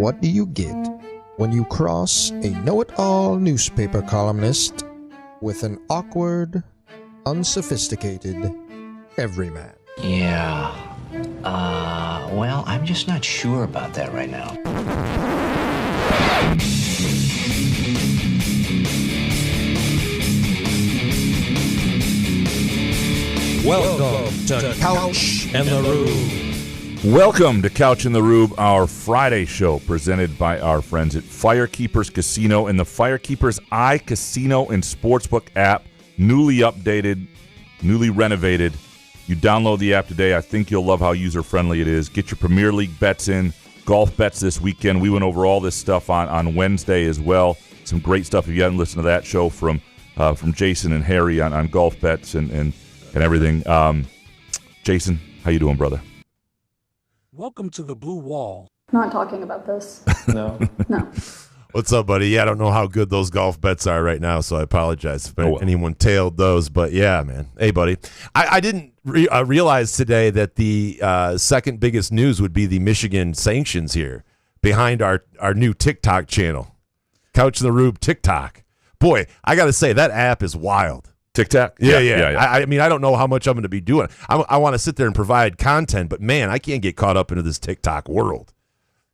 what do you get when you cross a know-it-all newspaper columnist with an awkward, unsophisticated everyman? Yeah. Well, I'm just not sure about that right now. Welcome to Couch and the Rube. Welcome to Couch and the Rube, our Friday show presented by our friends at Firekeepers Casino and the Firekeepers iCasino and Sportsbook app. Newly updated, newly renovated. You download the app today. I think you'll love how user-friendly it is. Get your Premier League bets in, golf bets this weekend. We went over all this stuff on Wednesday as well. Some great stuff if you haven't listened to that show from Jason and Harry on golf bets and everything. Jason, how you doing, brother? Welcome to the blue wall. Not talking about this. No. No. What's up, buddy? Yeah, I don't know how good those golf bets are right now, so I apologize if anyone tailed those. But yeah, man. Hey, buddy. I didn't realize today that the second biggest news would be the Michigan sanctions here behind our new TikTok channel. Couch in the Rube TikTok. Boy, I got to say, that app is wild. TikTok? Yeah. I mean, I don't know how much I'm going to be doing. I want to sit there and provide content, but man, I can't get caught up into this TikTok world.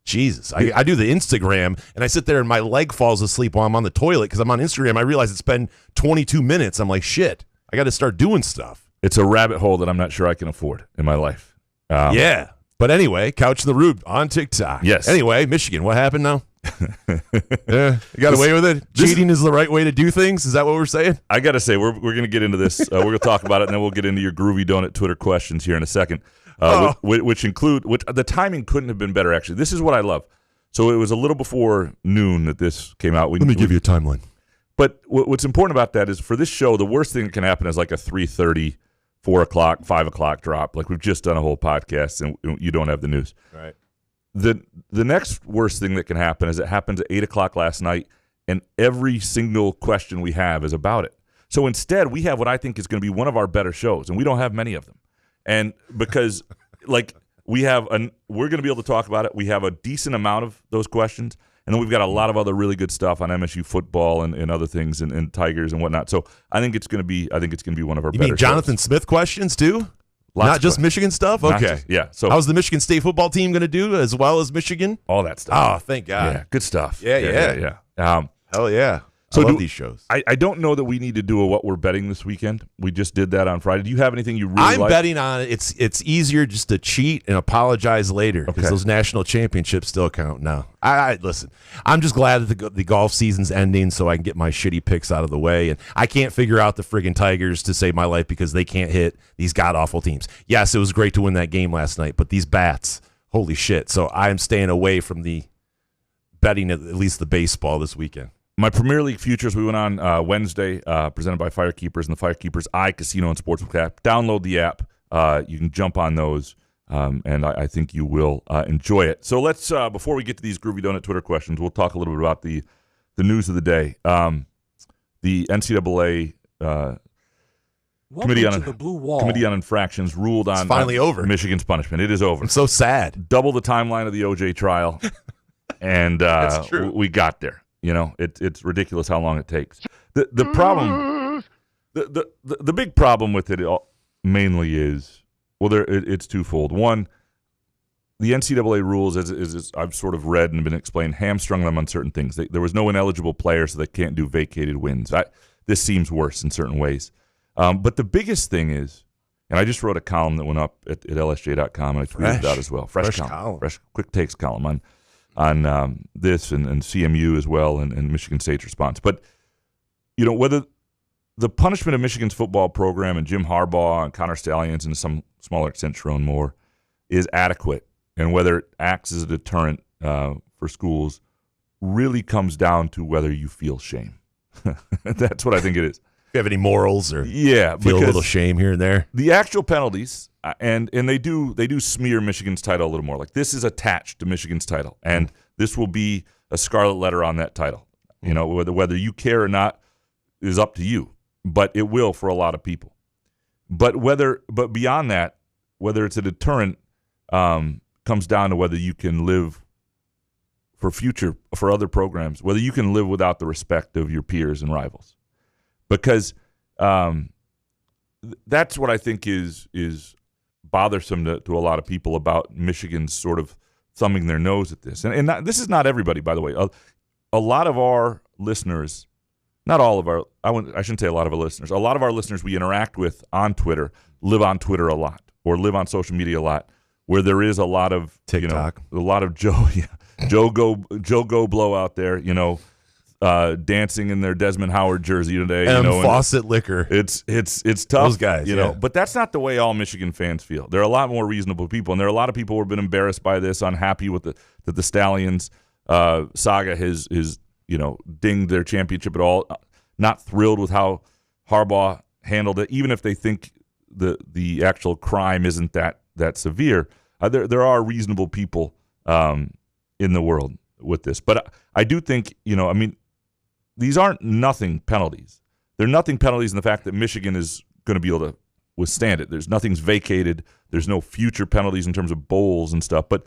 Jesus. I do the Instagram, and I sit there and my leg falls asleep while I'm on the toilet because I'm on Instagram. I realize it's been 22 minutes. I'm like, shit, I got to start doing stuff. It's a rabbit hole that I'm not sure I can afford in my life. Yeah. But anyway, Couch in the Rube on TikTok. Yes. Anyway, Michigan, what happened now? Yeah, you got away with it? Cheating is the right way to do things? Is that what we're saying? I got to say, we're going to get into this. We're going to talk about it, and then we'll get into your Groovy Donut Twitter questions here in a second, which the timing couldn't have been better, actually. This is what I love. So it was a little before noon that this came out. Let me give you a timeline. But what's important about that is for this show, the worst thing that can happen is like a 3:30, 4 o'clock, 5 o'clock drop. Like we've just done a whole podcast, and you don't have the news. Right. The next worst thing that can happen is it happened at 8 o'clock last night, and every single question we have is about it. So instead, we have what I think is going to be one of our better shows, and we don't have many of them. And because, like, we're going to be able to talk about it. We have a decent amount of those questions, and then we've got a lot of other really good stuff on MSU football and other things and Tigers and whatnot. So I think it's going to be one of our better shows. You mean Jonathan Smith questions too? Not just Michigan stuff? Okay. So how's the Michigan State football team going to do as well as Michigan? All that stuff. Oh, thank God. Yeah, good stuff. Yeah. Hell yeah. I love these shows. I don't know that we need to do a what we're betting this weekend. We just did that on Friday. Do you have anything you really like? I'm betting on it. It's easier just to cheat and apologize later because those national championships still count now. Listen, I'm just glad that the golf season's ending so I can get my shitty picks out of the way. And I can't figure out the friggin' Tigers to save my life because they can't hit these god-awful teams. Yes, it was great to win that game last night, but these bats, holy shit. So I'm staying away from the betting at least the baseball this weekend. My Premier League futures, we went on Wednesday, presented by Firekeepers and the Firekeepers iCasino and Sportsbook app. Download the app. You can jump on those, and I think you will enjoy it. So let's, before we get to these Groovy Donut Twitter questions, we'll talk a little bit about the news of the day. The NCAA Committee on Infractions ruled on finally over Michigan's punishment. It is over. I'm so sad. Double the timeline of the OJ trial, and That's true. We got there. You know, it's ridiculous how long it takes. The problem, the big problem with it mainly is, it's twofold. One, the NCAA rules, as I've sort of read and been explained, hamstrung them on certain things. There was no ineligible player, so they can't do vacated wins. This seems worse in certain ways. But the biggest thing is, and I just wrote a column that went up at LSJ.com, and I tweeted it out as well. Fresh column. Fresh quick takes column on this and CMU as well and Michigan State's response. But, you know, whether the punishment of Michigan's football program and Jim Harbaugh and Connor Stalions and to some smaller extent Sharon Moore is adequate and whether it acts as a deterrent for schools really comes down to whether you feel shame. That's what I think it is. You have any morals or feel a little shame here and there? The actual penalties, and they do smear Michigan's title a little more. Like this is attached to Michigan's title, and this will be a scarlet letter on that title. You know, whether you care or not is up to you, but it will for a lot of people. But beyond that, whether it's a deterrent comes down to whether you can live for other programs, whether you can live without the respect of your peers and rivals, because that's what I think is bothersome to a lot of people about Michigan's sort of thumbing their nose at this. And this is not everybody, by the way. A lot of our listeners, not all of our, I shouldn't say a lot of our listeners, a lot of our listeners we interact with on Twitter live on Twitter a lot or live on social media a lot, where there is a lot of TikTok, a lot of Joe Go blow out there, dancing in their Desmond Howard jersey today, and Fawcett liquor. It's tough, those guys, But that's not the way all Michigan fans feel. There are a lot more reasonable people, and there are a lot of people who have been embarrassed by this, unhappy with that the Stallions saga has dinged their championship at all, not thrilled with how Harbaugh handled it, even if they think the actual crime isn't that severe. There are reasonable people in the world with this, but I do think these aren't nothing penalties. They're nothing penalties in the fact that Michigan is going to be able to withstand it. Nothing's vacated. There's no future penalties in terms of bowls and stuff. But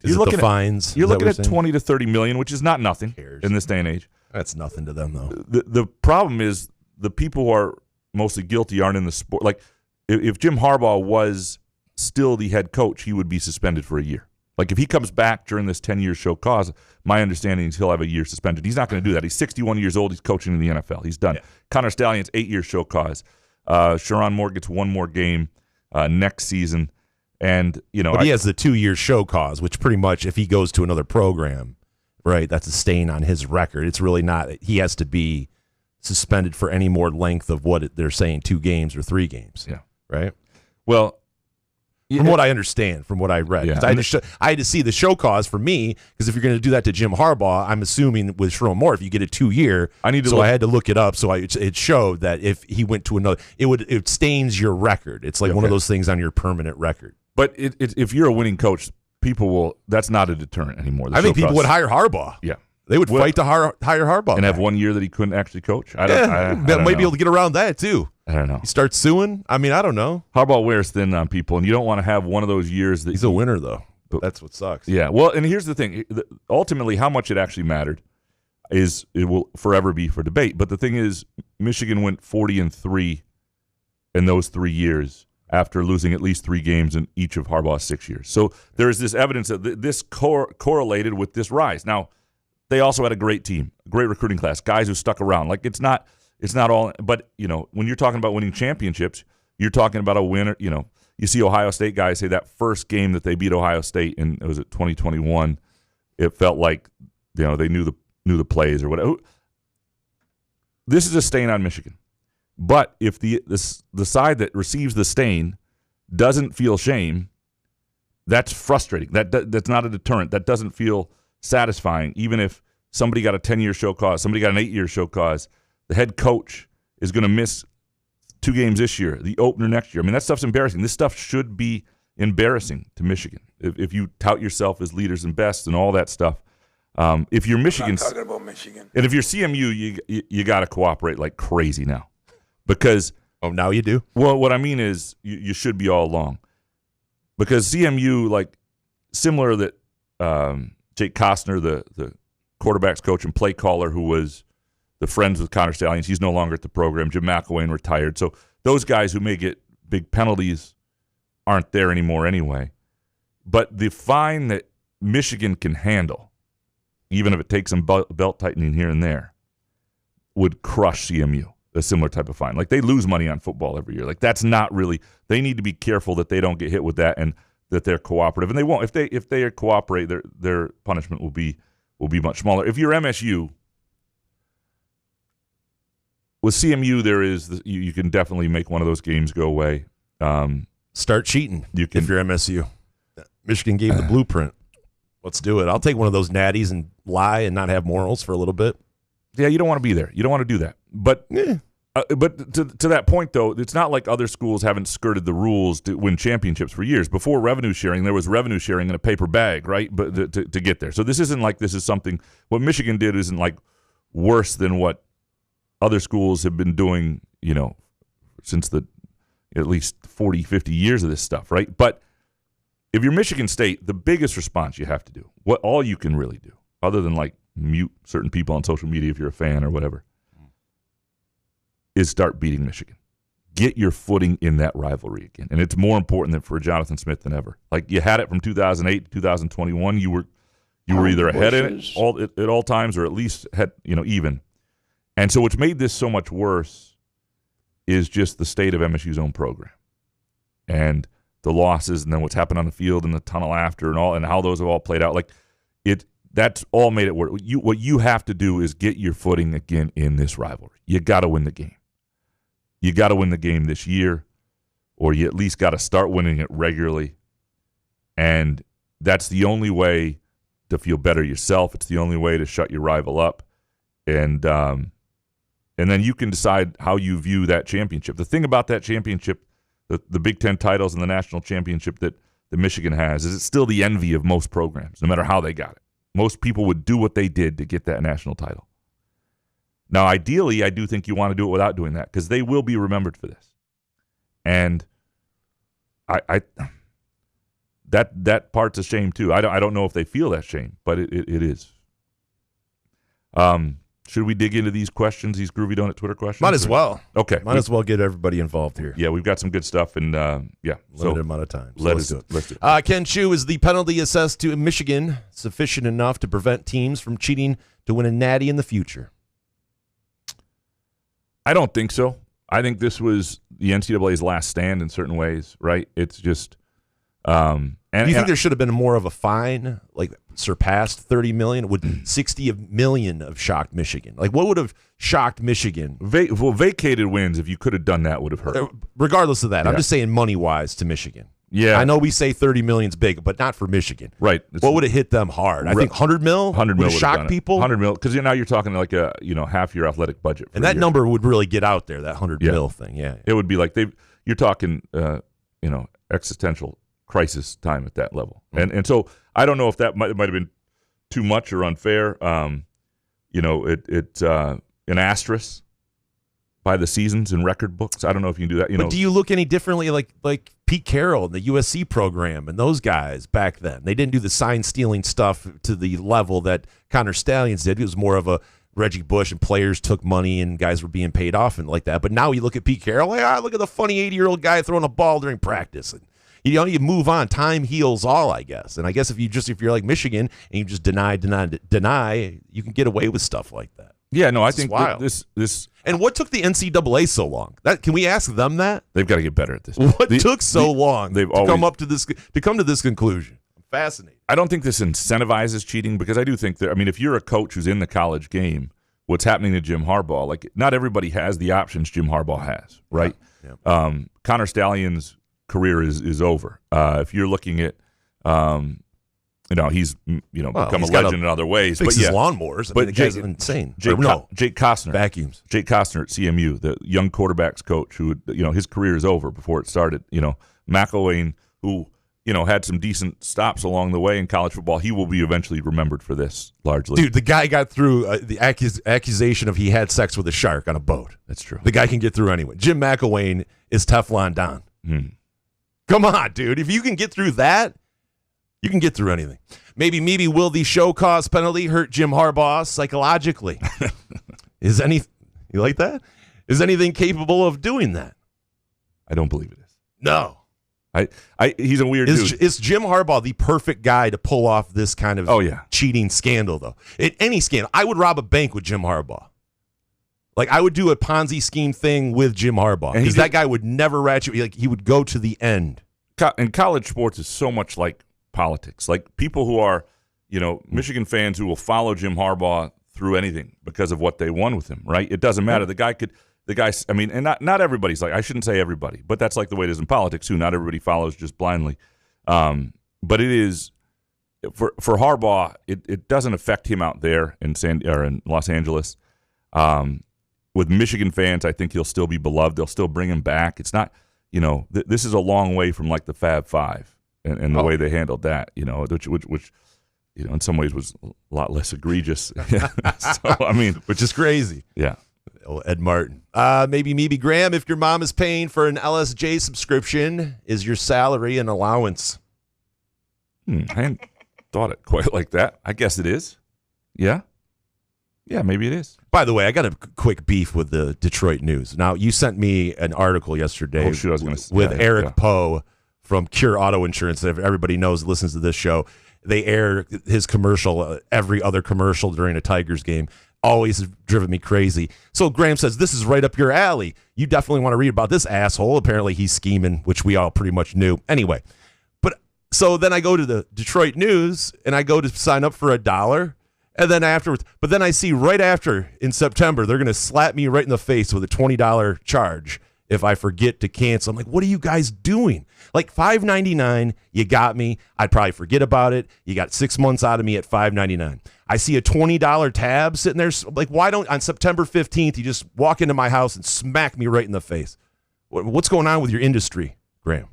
you're looking at fines. You're looking at $20 to $30 million, which is not nothing in this day and age. That's nothing to them, though. The problem is the people who are mostly guilty aren't in the sport. Like if Jim Harbaugh was still the head coach, he would be suspended for a year. Like if he comes back during this 10-year show cause, my understanding is he'll have a year suspended. He's not going to do that. He's 61 years old. He's coaching in the NFL. He's done. Yeah. Connor Stalions, 8-year show cause. Sharon Moore gets one more game next season. And, but he has the 2-year show cause, which pretty much if he goes to another program, right, that's a stain on his record. It's really not. He has to be suspended for any more length of what they're saying, 2 games or 3 games. Yeah. Right? Well, from what I understand, from what I read. Yeah. I had to see the show cause for me, because if you're going to do that to Jim Harbaugh, I'm assuming with Sharon Moore, if you get a 2-year, I had to look it up. So it showed that if he went to another, it stains your record. It's like one of those things on your permanent record. But if you're a winning coach, that's not a deterrent anymore. I think people would hire Harbaugh. Yeah. They would fight to hire Harbaugh. And have 1 year that he couldn't actually coach? I don't might be able to get around that, too. I don't know. He starts suing? I don't know. Harbaugh wears thin on people, and you don't want to have one of those years that... He's a winner, though. That's what sucks. Yeah. Well, and here's the thing. Ultimately, how much it actually mattered it will forever be for debate. But the thing is, Michigan went 40-3 in those 3 years after losing at least 3 games in each of Harbaugh's 6 years. So there is this evidence that this correlated with this rise. Now, they also had a great team, great recruiting class, guys who stuck around. Like it's not all, but when you're talking about winning championships, you're talking about a winner. You see Ohio State guys say that first game that they beat Ohio State in 2021, it felt like they knew the plays or whatever. This is a stain on Michigan, but if the side that receives the stain doesn't feel shame, that's frustrating. That's not a deterrent. That doesn't feel satisfying. Even if somebody got a 10-year show cause, somebody got an 8-year show cause, the head coach is going to miss 2 games this year, the opener next year. That stuff's embarrassing. This stuff should be embarrassing to Michigan. If you tout yourself as leaders and best and all that stuff, if you're Michigan, talking about Michigan, and if you're CMU, you got to cooperate like crazy now, because now you do. Well, what I mean is you should be all along, because CMU, like similar that Jake Costner, the quarterback's coach and play caller, who was the friends with Connor Stalions, he's no longer at the program. Jim McElwain retired. So those guys who may get big penalties aren't there anymore anyway. But the fine that Michigan can handle, even if it takes some belt tightening here and there, would crush CMU, a similar type of fine. Like they lose money on football every year. Like that's not really, they need to be careful that they don't get hit with that and that they're cooperative. And they won't. If they cooperate, their punishment will be much smaller. If you're MSU, with CMU, you can definitely make one of those games go away. Start cheating if you're MSU. Michigan gave the blueprint. Let's do it. I'll take one of those natties and lie and not have morals for a little bit. Yeah, you don't want to be there. You don't want to do that. But to that point, though, it's not like other schools haven't skirted the rules to win championships for years. Before revenue sharing, there was revenue sharing in a paper bag, right? But to get there. So this isn't like this is something. What Michigan did isn't like worse than what other schools have been doing, since at least 40, 50 years of this stuff, right? But if you're Michigan State, the biggest response you have to do, all you can really do, other than like mute certain people on social media if you're a fan or whatever, is start beating Michigan. Get your footing in that rivalry again. And it's more important than for Jonathan Smith than ever. Like, you had it from 2008 to 2021. You were either ahead in it at all times or at least had, even. And so what's made this so much worse is just the state of MSU's own program and the losses and then what's happened on the field and the tunnel after and how those have all played out. Like, that's all made it worse. What you have to do is get your footing again in this rivalry. You got to win the game. You got to win the game this year, or you at least got to start winning it regularly. And that's the only way to feel better yourself. It's the only way to shut your rival up. And then you can decide how you view that championship. The thing about that championship, the Big Ten titles and the national championship that Michigan has, is it's still the envy of most programs, no matter how they got it. Most people would do what they did to get that national title. Now, ideally, I do think you want to do it without doing that, because they will be remembered for this. And that part's a shame too. I don't know if they feel that shame, but it is. Should we dig into these questions, these Groovy Donut Twitter questions? Might as well. Okay. Might as well get everybody involved here. Yeah, we've got some good stuff, and limited amount of time. So let's do it. Ken Chu, is the penalty assessed to Michigan sufficient enough to prevent teams from cheating to win a natty in the future? I don't think so. I think this was the NCAA's last stand in certain ways, right? It's just do you think there should have been more of a fine, like surpassed $30 million? Would $60 million have shocked Michigan? Like, what would have shocked Michigan? Vacated wins, if you could have done that, would have hurt. Regardless of that, I'm just saying money-wise to Michigan. Yeah, I know we say $30 million's big, but not for Michigan. Right. What would have hit them hard? I think $100 million would have shocked people. $100 million, because now you're talking like a half your athletic budget. And that number would really get out there. That $100 million thing. Yeah, it would be like you're talking existential crisis time at that level. Mm-hmm. And so I don't know if that might have been too much or unfair. It's an asterisk by the seasons in record books. I don't know if you can do that. But do you look any differently like Pete Carroll and the USC program and those guys back then? They didn't do the sign stealing stuff to the level that Connor Stalions did. It was more of a Reggie Bush and players took money and guys were being paid off and like that. But now you look at Pete Carroll, look at the funny 80-year-old guy throwing a ball during practice. And you move on. Time heals all, I guess. And I guess if you're like Michigan and you just deny, you can get away with stuff like that. Yeah, no, I think this. And what took the NCAA so long? Can we ask them that? They've got to get better at this. What took so long to come to this conclusion? I'm fascinated. I don't think this incentivizes cheating, because I do think that. I mean, if you're a coach who's in the college game, what's happening to Jim Harbaugh? Like, not everybody has the options Jim Harbaugh has, right? Yeah. Connor Stalions' career is over. If you're looking at. He's become a legend in other ways. Fixes lawnmowers. The guy's insane. Jake Costner. Vacuums. Jake Costner at CMU, the young quarterbacks coach who, his career is over before it started. McElwain, who, had some decent stops along the way in college football. He will be eventually remembered for this largely. Dude, the guy got through the accusation of he had sex with a shark on a boat. That's true. The guy can get through anyway. Jim McElwain is Teflon Don. Come on, dude. If you can get through that, you can get through anything. Maybe will the show cause penalty hurt Jim Harbaugh psychologically? You like that? Is anything capable of doing that? I don't believe it is. No. He's a weird dude. Is Jim Harbaugh the perfect guy to pull off this kind of cheating scandal, though? Any scandal. I would rob a bank with Jim Harbaugh. Like, I would do a Ponzi scheme thing with Jim Harbaugh. Because that guy would never ratchet. Like, he would go to the end. And college sports is so much like politics. Like, people who are, Michigan fans who will follow Jim Harbaugh through anything because of what they won with him, right? It doesn't matter. And not everybody's like, I shouldn't say everybody, but that's like the way it is in politics too. Not everybody follows just blindly. But it is, for Harbaugh, it doesn't affect him out there in Los Angeles. With Michigan fans, I think he'll still be beloved. They'll still bring him back. It's not, this is a long way from like the Fab Five. And the way they handled that, which in some ways was a lot less egregious. Which is crazy. Yeah. Ed Martin. Maybe Graham, if your mom is paying for an LSJ subscription, is your salary an allowance? I hadn't thought it quite like that. I guess it is. Yeah. Yeah, maybe it is. By the way, I got a quick beef with the Detroit News. Now, you sent me an article yesterday with Eric Poe from Cure Auto Insurance. Everybody knows, listens to this show. They air his commercial, every other commercial during a Tigers game. Always has driven me crazy. So Graham says, this is right up your alley. You definitely want to read about this asshole. Apparently he's scheming, which we all pretty much knew. Anyway, so then I go to the Detroit News, and I go to sign up for $1. And then afterwards, but then I see right after in September, they're going to slap me right in the face with a $20 charge if I forget to cancel. I'm like, what are you guys doing? Like $5.99, you got me. I'd probably forget about it. You got 6 months out of me at $5.99. I see a $20 tab sitting there. Like, why don't on September 15th you just walk into my house and smack me right in the face? What's going on with your industry, Graham?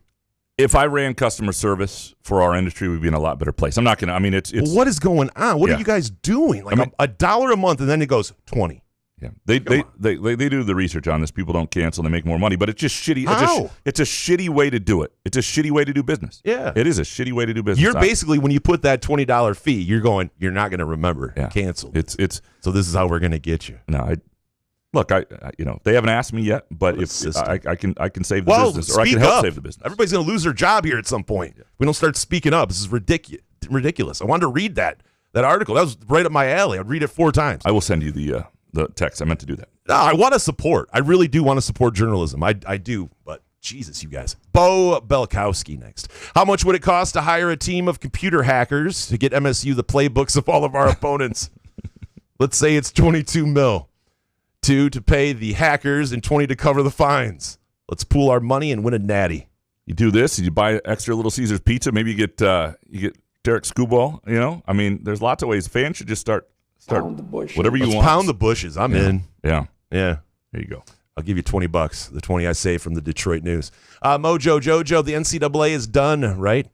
If I ran customer service for our industry, we'd be in a lot better place. I'm not going to. I mean, it's what is going on? What are you guys doing? Like $1 a month, and then it goes 20. Yeah, they do the research on this. People don't cancel; they make more money. But it's just shitty. It's a shitty way to do it. It's a shitty way to do business. Yeah, it is a shitty way to do business. You're basically, when you put that $20 fee, you're not going to remember. Yeah. Cancel. It's so this is how we're going to get you. No, Look, they haven't asked me yet, but if I can save the business, or I can help save the business. Everybody's going to lose their job here at some point. Yeah. We don't start speaking up. This is ridiculous. I wanted to read that article. That was right up my alley. I'd read it 4 times. I will send you the text. I meant to do that. No, I want to support. I really do want to support journalism. I do, but Jesus, you guys. Bo Belkowski next. How much would it cost to hire a team of computer hackers to get MSU the playbooks of all of our opponents? Let's say it's $22 million. 2 to pay the hackers and 20 to cover the fines. Let's pool our money and win a natty. You do this, and you buy extra Little Caesars pizza. Maybe you get Derek Scuball. I mean, there's lots of ways. Fans should just start pound the bushes. Whatever you Let's want. Pound the bushes. I'm in. Yeah. There you go. I'll give you $20. The 20 I saved from the Detroit News. Mojo Jojo, the NCAA is done, right?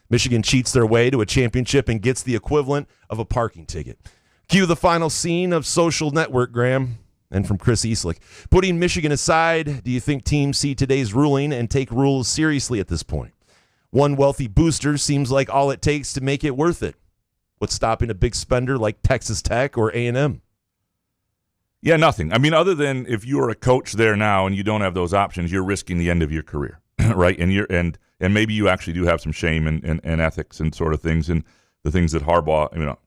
Michigan cheats their way to a championship and gets the equivalent of a parking ticket. Cue the final scene of Social Network, Graham, and from Chris Eastlick. Putting Michigan aside, do you think teams see today's ruling and take rules seriously at this point? One wealthy booster seems like all it takes to make it worth it. What's stopping a big spender like Texas Tech or A&M? Yeah, nothing. I mean, other than if you're a coach there now and you don't have those options, you're risking the end of your career, right? And maybe you actually do have some shame and ethics and sort of things, and the things that Harbaugh,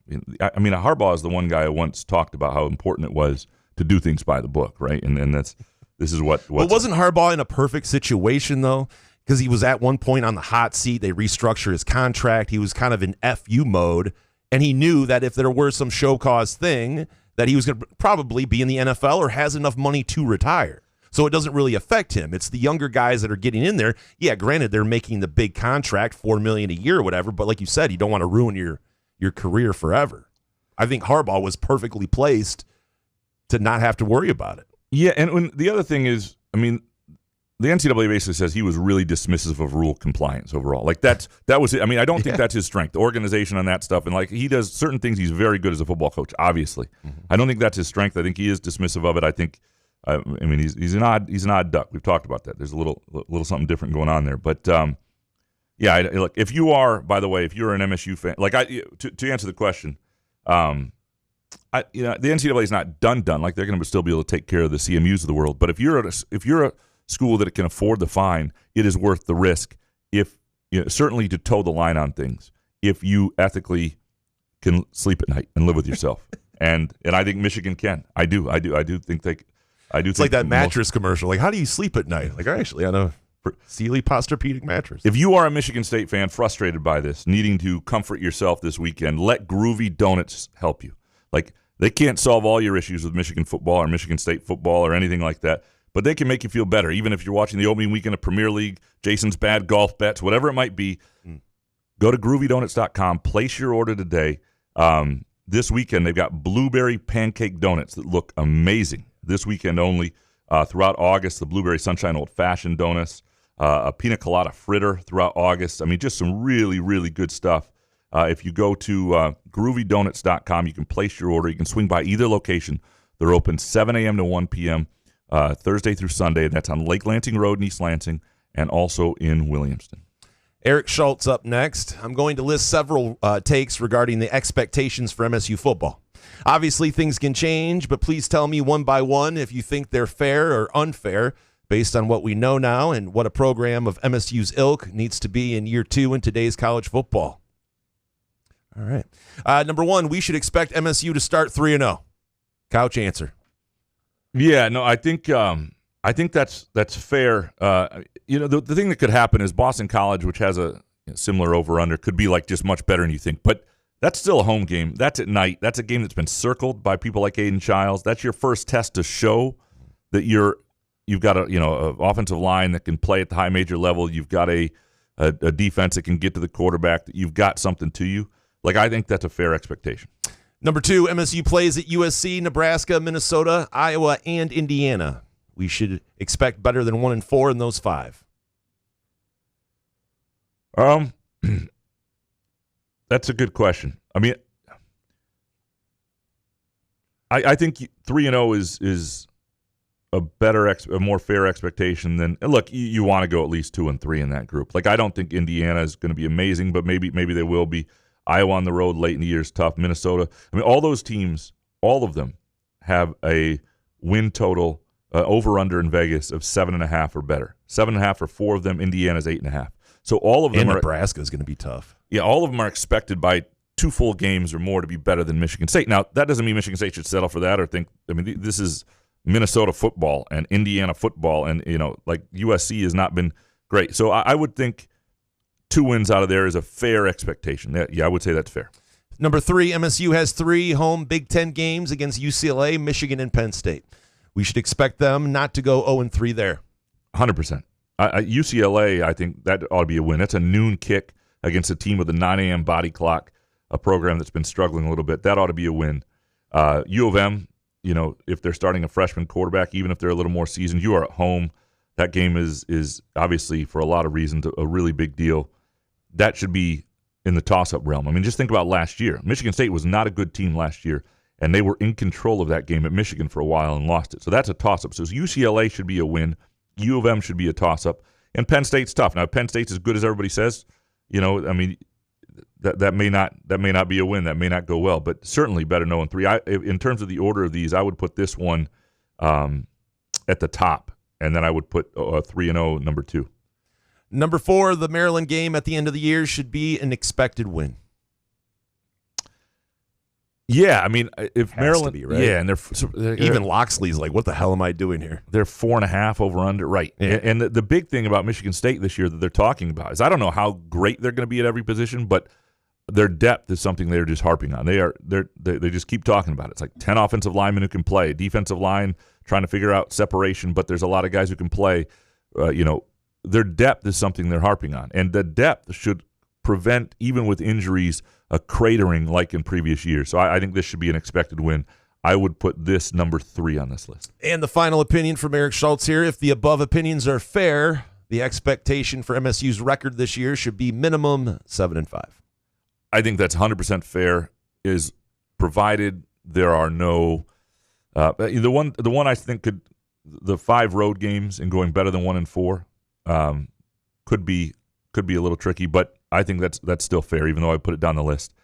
Harbaugh is the one guy who once talked about how important it was to do things by the book, right? And this is what. But wasn't Harbaugh in a perfect situation though? Because he was at one point on the hot seat. They restructured his contract. He was kind of in FU mode, and he knew that if there were some show cause thing, that he was going to probably be in the NFL or has enough money to retire. So it doesn't really affect him. It's the younger guys that are getting in there. Yeah, granted, they're making the big contract, $4 million a year or whatever, but like you said, you don't want to ruin your career forever. I think Harbaugh was perfectly placed to not have to worry about it. Yeah, and the other thing is, I mean, the NCAA basically says he was really dismissive of rule compliance overall. Like that was it. I mean, I don't think that's his strength, the organization on that stuff. And like he does certain things, he's very good as a football coach, obviously. Mm-hmm. I don't think that's his strength. I think he is dismissive of it. I think, he's an odd duck. We've talked about that. There's a little something different going on there. But look, if you are, by the way, if you're an MSU fan, like to answer the question, the NCAA is not done. Like they're going to still be able to take care of the CMUs of the world. But if you're a school that can afford the fine, it is worth the risk. If certainly to toe the line on things, if you ethically can sleep at night and live with yourself, and I think Michigan can. I do think they. It's like that mattress commercial. Like, how do you sleep at night? Like, actually, on a Sealy Posturepedic mattress. If you are a Michigan State fan frustrated by this, needing to comfort yourself this weekend, let Groovy Donuts help you. Like, they can't solve all your issues with Michigan football or Michigan State football or anything like that, but they can make you feel better, even if you're watching the opening weekend of Premier League, Jason's bad golf bets, whatever it might be. Go to groovydonuts.com, place your order today. This weekend, they've got blueberry pancake donuts that look amazing. This weekend only. Throughout August, the blueberry sunshine old-fashioned donuts, a pina colada fritter throughout August. I mean, just some really, really good stuff. If you go to groovydonuts.com, you can place your order. You can swing by either location. They're open 7 a.m. to 1 p.m. Thursday through Sunday. That's on Lake Lansing Road in East Lansing and also in Williamston. Eric Schultz up next. I'm going to list several takes regarding the expectations for MSU football. Obviously, things can change, but please tell me one by one if you think they're fair or unfair based on what we know now and what a program of MSU's ilk needs to be in year 2 in today's college football. All right. Number 1, we should expect MSU to start 3-0. Couch answer. Yeah, no, I think that's fair. The thing that could happen is Boston College, which has a similar over-under, could be like just much better than you think. But that's still a home game. That's at night. That's a game that's been circled by people like Aiden Childs. That's your first test to show that you've got a offensive line that can play at the high major level. You've got a defense that can get to the quarterback. That you've got something to you. Like, I think that's a fair expectation. Number 2, MSU plays at USC, Nebraska, Minnesota, Iowa, and Indiana. We should expect better than 1-4 in those 5. That's a good question. I mean, I think 3-0 is a more fair expectation than. Look, you want to go at least 2-3 in that group. Like, I don't think Indiana is going to be amazing, but maybe they will be. Iowa on the road late in the year is tough. Minnesota. I mean, all those teams, all of them, have a win total over/under in Vegas of 7.5 or better. 7.5 for 4 of them. Indiana's 8.5. So all of them. And Nebraska is going to be tough. Yeah, all of them are expected by 2 full games or more to be better than Michigan State. Now, that doesn't mean Michigan State should settle for that or think. I mean, this is Minnesota football and Indiana football, and like USC has not been great. So I would think 2 wins out of there is a fair expectation. Yeah, I would say that's fair. Number 3, MSU has 3 home Big Ten games against UCLA, Michigan, and Penn State. We should expect them not to go 0-3 there. 100%. UCLA, I think that ought to be a win. That's a noon kick against a team with a 9 a.m. body clock, a program that's been struggling a little bit. That ought to be a win. U of M, if they're starting a freshman quarterback, even if they're a little more seasoned, you are at home. That game is obviously, for a lot of reasons, a really big deal. That should be in the toss-up realm. I mean, just think about last year. Michigan State was not a good team last year, and they were in control of that game at Michigan for a while and lost it. So that's a toss-up. So UCLA should be a win. U of M should be a toss-up. And Penn State's tough. Now, if Penn State's as good as everybody says, I mean, that may not be a win. That may not go well, but certainly better 0-3. In terms of the order of these, I would put this one at the top, and then I would put 3-0 number 2. Number 4, the Maryland game at the end of the year should be an expected win. Yeah, I mean, if Maryland, be, right? Yeah, and they're even Loxley's like, what the hell am I doing here? They're 4.5 over under, right? Yeah. And the big thing about Michigan State this year that they're talking about is I don't know how great they're going to be at every position, but their depth is something they're just harping on. They just keep talking about it. It's like 10 offensive linemen who can play, defensive line trying to figure out separation, but there's a lot of guys who can play. Their depth is something they're harping on, and the depth should prevent, even with injuries, a cratering like in previous years. So I think this should be an expected win. I would put this number 3 on this list. And the final opinion from Eric Schultz here. If the above opinions are fair, the expectation for MSU's record this year should be minimum 7-5. I think that's 100% fair, is provided there are no the one I think the 5 road games and going better than 1-4 could be a little tricky, but I think that's still fair, even though I put it down the list.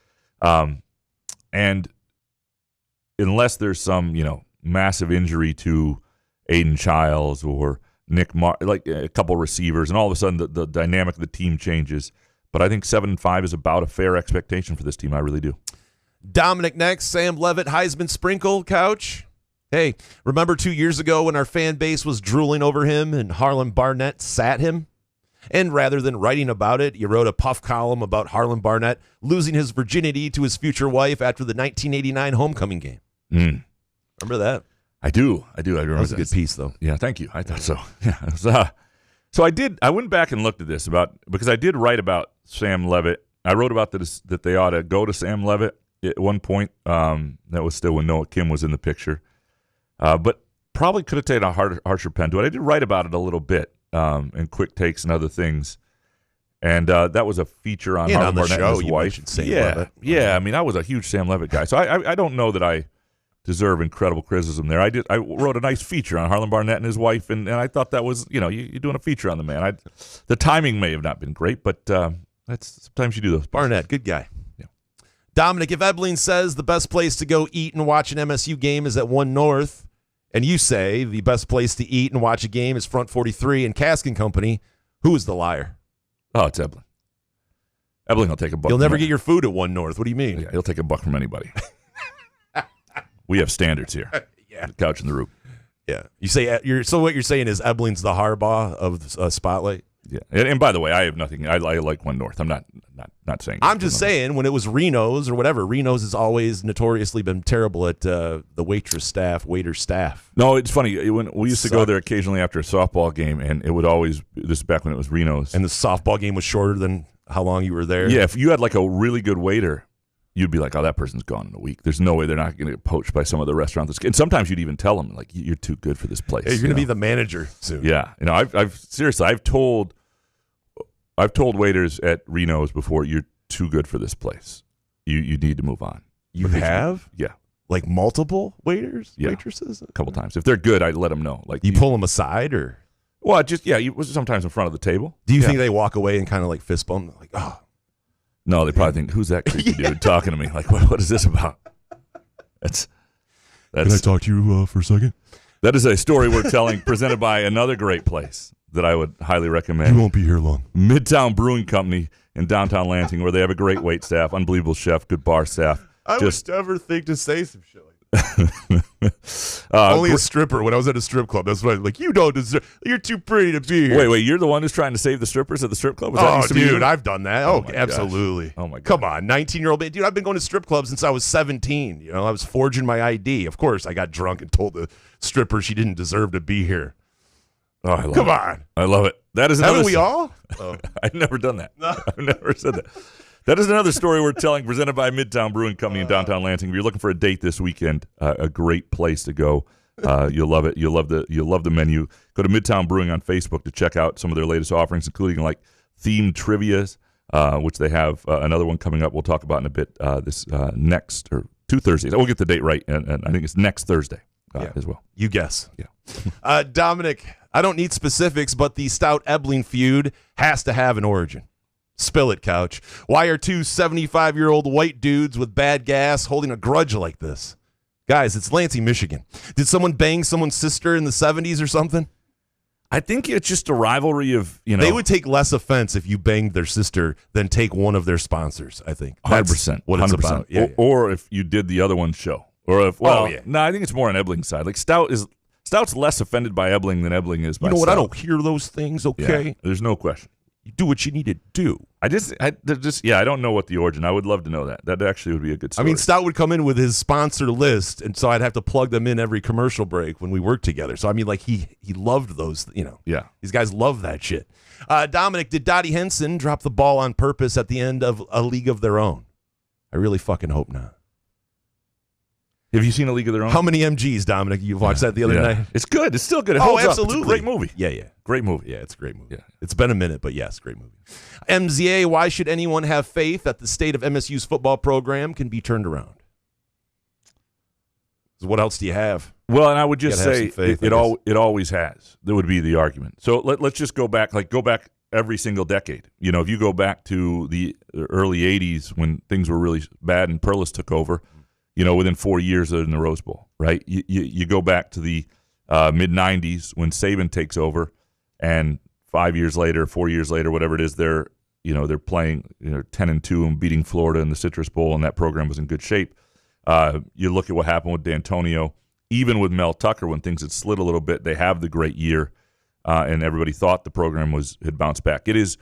And unless there's some massive injury to Aiden Childs or Nick like a couple receivers, and all of a sudden the dynamic of the team changes. But I think 7-5 is about a fair expectation for this team. I really do. Dominic next. Sam Levitt, Heisman sprinkle, Couch. Hey, remember 2 years ago when our fan base was drooling over him and Harlan Barnett sat him? And rather than writing about it, you wrote a puff column about Harlan Barnett losing his virginity to his future wife after the 1989 homecoming game. Remember that? I do. I remember that was a good piece, though. Yeah, thank you. I thought so. Yeah, it was, so I went back and looked at this because I did write about Sam Levitt. I wrote about that they ought to go to Sam Levitt at one point. That was still when Noah Kim was in the picture. But probably could have taken a harsher pen to it. I did write about it a little bit in quick takes and other things. And that was a feature on Harlan Barnett and his wife. Yeah. I mean, I was a huge Sam Levitt guy. So I don't know that I deserve incredible criticism there. I wrote a nice feature on Harlan Barnett and his wife, and I thought that was, you're doing a feature on the man. The timing may have not been great, but that's sometimes you do those. Barnett, good guy. Yeah. Dominic, if Ebling says the best place to go eat and watch an MSU game is at 1 North, and you say the best place to eat and watch a game is Front 43 and Cask and Company, who is the liar? Oh, it's Ebling. Ebling will take a buck. You'll never get your food at 1 North. What do you mean? Yeah, he'll take a buck from anybody. We have standards here. Yeah. The couch in the room. Yeah. You say so what you're saying is Ebling's the Harbaugh of Spotlight? Yeah. And by the way, I have nothing. I like 1 North. I'm not saying. I'm just saying when it was Reno's or whatever, Reno's has always notoriously been terrible at the waiter staff. No, it's funny. When we used to go there occasionally after a softball game, and it would always, this is back when it was Reno's. And the softball game was shorter than how long you were there? Yeah, if you had like a really good waiter, you'd be like, oh, that person's gone in a week. There's no way they're not going to get poached by some other restaurant. And sometimes you'd even tell them, like, you're too good for this place. Yeah, you're going to be the manager soon. Yeah. I've told waiters at Reno's before, you're too good for this place. You need to move on. You have? Yeah. Like multiple waitresses? A couple times. If they're good, I let them know. Like you pull them aside or? Well, sometimes in front of the table. Do you think they walk away and kind of like fist bump? Like, oh. No, they probably think, who's that creepy dude talking to me? Like, what is this about? That's. Can I talk to you for a second? That is a story we're telling, presented by another great place that I would highly recommend. You won't be here long. Midtown Brewing Company in downtown Lansing, where they have a great wait staff, unbelievable chef, good bar staff. I would never think to say some shit like that. Only a stripper when I was at a strip club. That's what I was like, you don't deserve. You're too pretty to be here. Wait, you're the one who's trying to save the strippers at the strip club? Dude, I've done that. Oh, absolutely. Oh, my God. Come on, 19-year-old man. Dude, I've been going to strip clubs since I was 17. You know, I was forging my ID. Of course, I got drunk and told the stripper she didn't deserve to be here. Oh, Come on. I love it. That is another. Haven't we all? Oh. I've never done that. No. I've never said that. That is another story we're telling, presented by Midtown Brewing Company in downtown Lansing. If you're looking for a date this weekend, a great place to go. You'll love it. You'll love the menu. Go to Midtown Brewing on Facebook to check out some of their latest offerings, including like themed trivias, which they have another one coming up. We'll talk about in a bit. This next or 2 Thursdays. We'll get the date right, and I think it's next Thursday as well. You guess. Yeah. Dominic, I don't need specifics, but the Stout Ebling feud has to have an origin. Spill it, Couch. Why are 2 75-year-old white dudes with bad gas holding a grudge like this? Guys, it's Lansing, Michigan. Did someone bang someone's sister in the 70s or something? I think it's just a rivalry of, They would take less offense if you banged their sister than take one of their sponsors, I think. That's 100%. what it's 100%. about. Yeah, or if you did the other one's show. Or if, no, I think it's more on Ebling's side. Like Stout's less offended by Ebling than Ebling is by You know what? Stout. I don't hear those things, okay? Yeah, there's no question. You do what you need to do. I don't know what the origin. I would love to know that. That actually would be a good story. I mean, Stout would come in with his sponsor list, and so I'd have to plug them in every commercial break when we worked together. So I mean, like he loved those, Yeah. These guys love that shit. Dominic, did Dottie Henson drop the ball on purpose at the end of A League of Their Own? I really fucking hope not. Have you seen A League of Their Own? How many MGs, Dominic? You watched that the other night? It's good. It's still good. It holds absolutely. Up. It's a great movie. Yeah. Great movie. Yeah, it's a great movie. Yeah. It's been a minute, but yes, great movie. MZA, why should anyone have faith that the state of MSU's football program can be turned around? What else do you have? Well, and I would just say faith, it always has. That would be the argument. So let's just go back every single decade. If you go back to the early 80s when things were really bad and Perlis took over, within 4 years they're in the Rose Bowl, right? You go back to the mid-90s when Saban takes over, and 4 years later, whatever it is, they're playing 10-2 and beating Florida in the Citrus Bowl, and that program was in good shape. You look at what happened with D'Antonio, even with Mel Tucker when things had slid a little bit, they have the great year, and everybody thought the program had bounced back. It is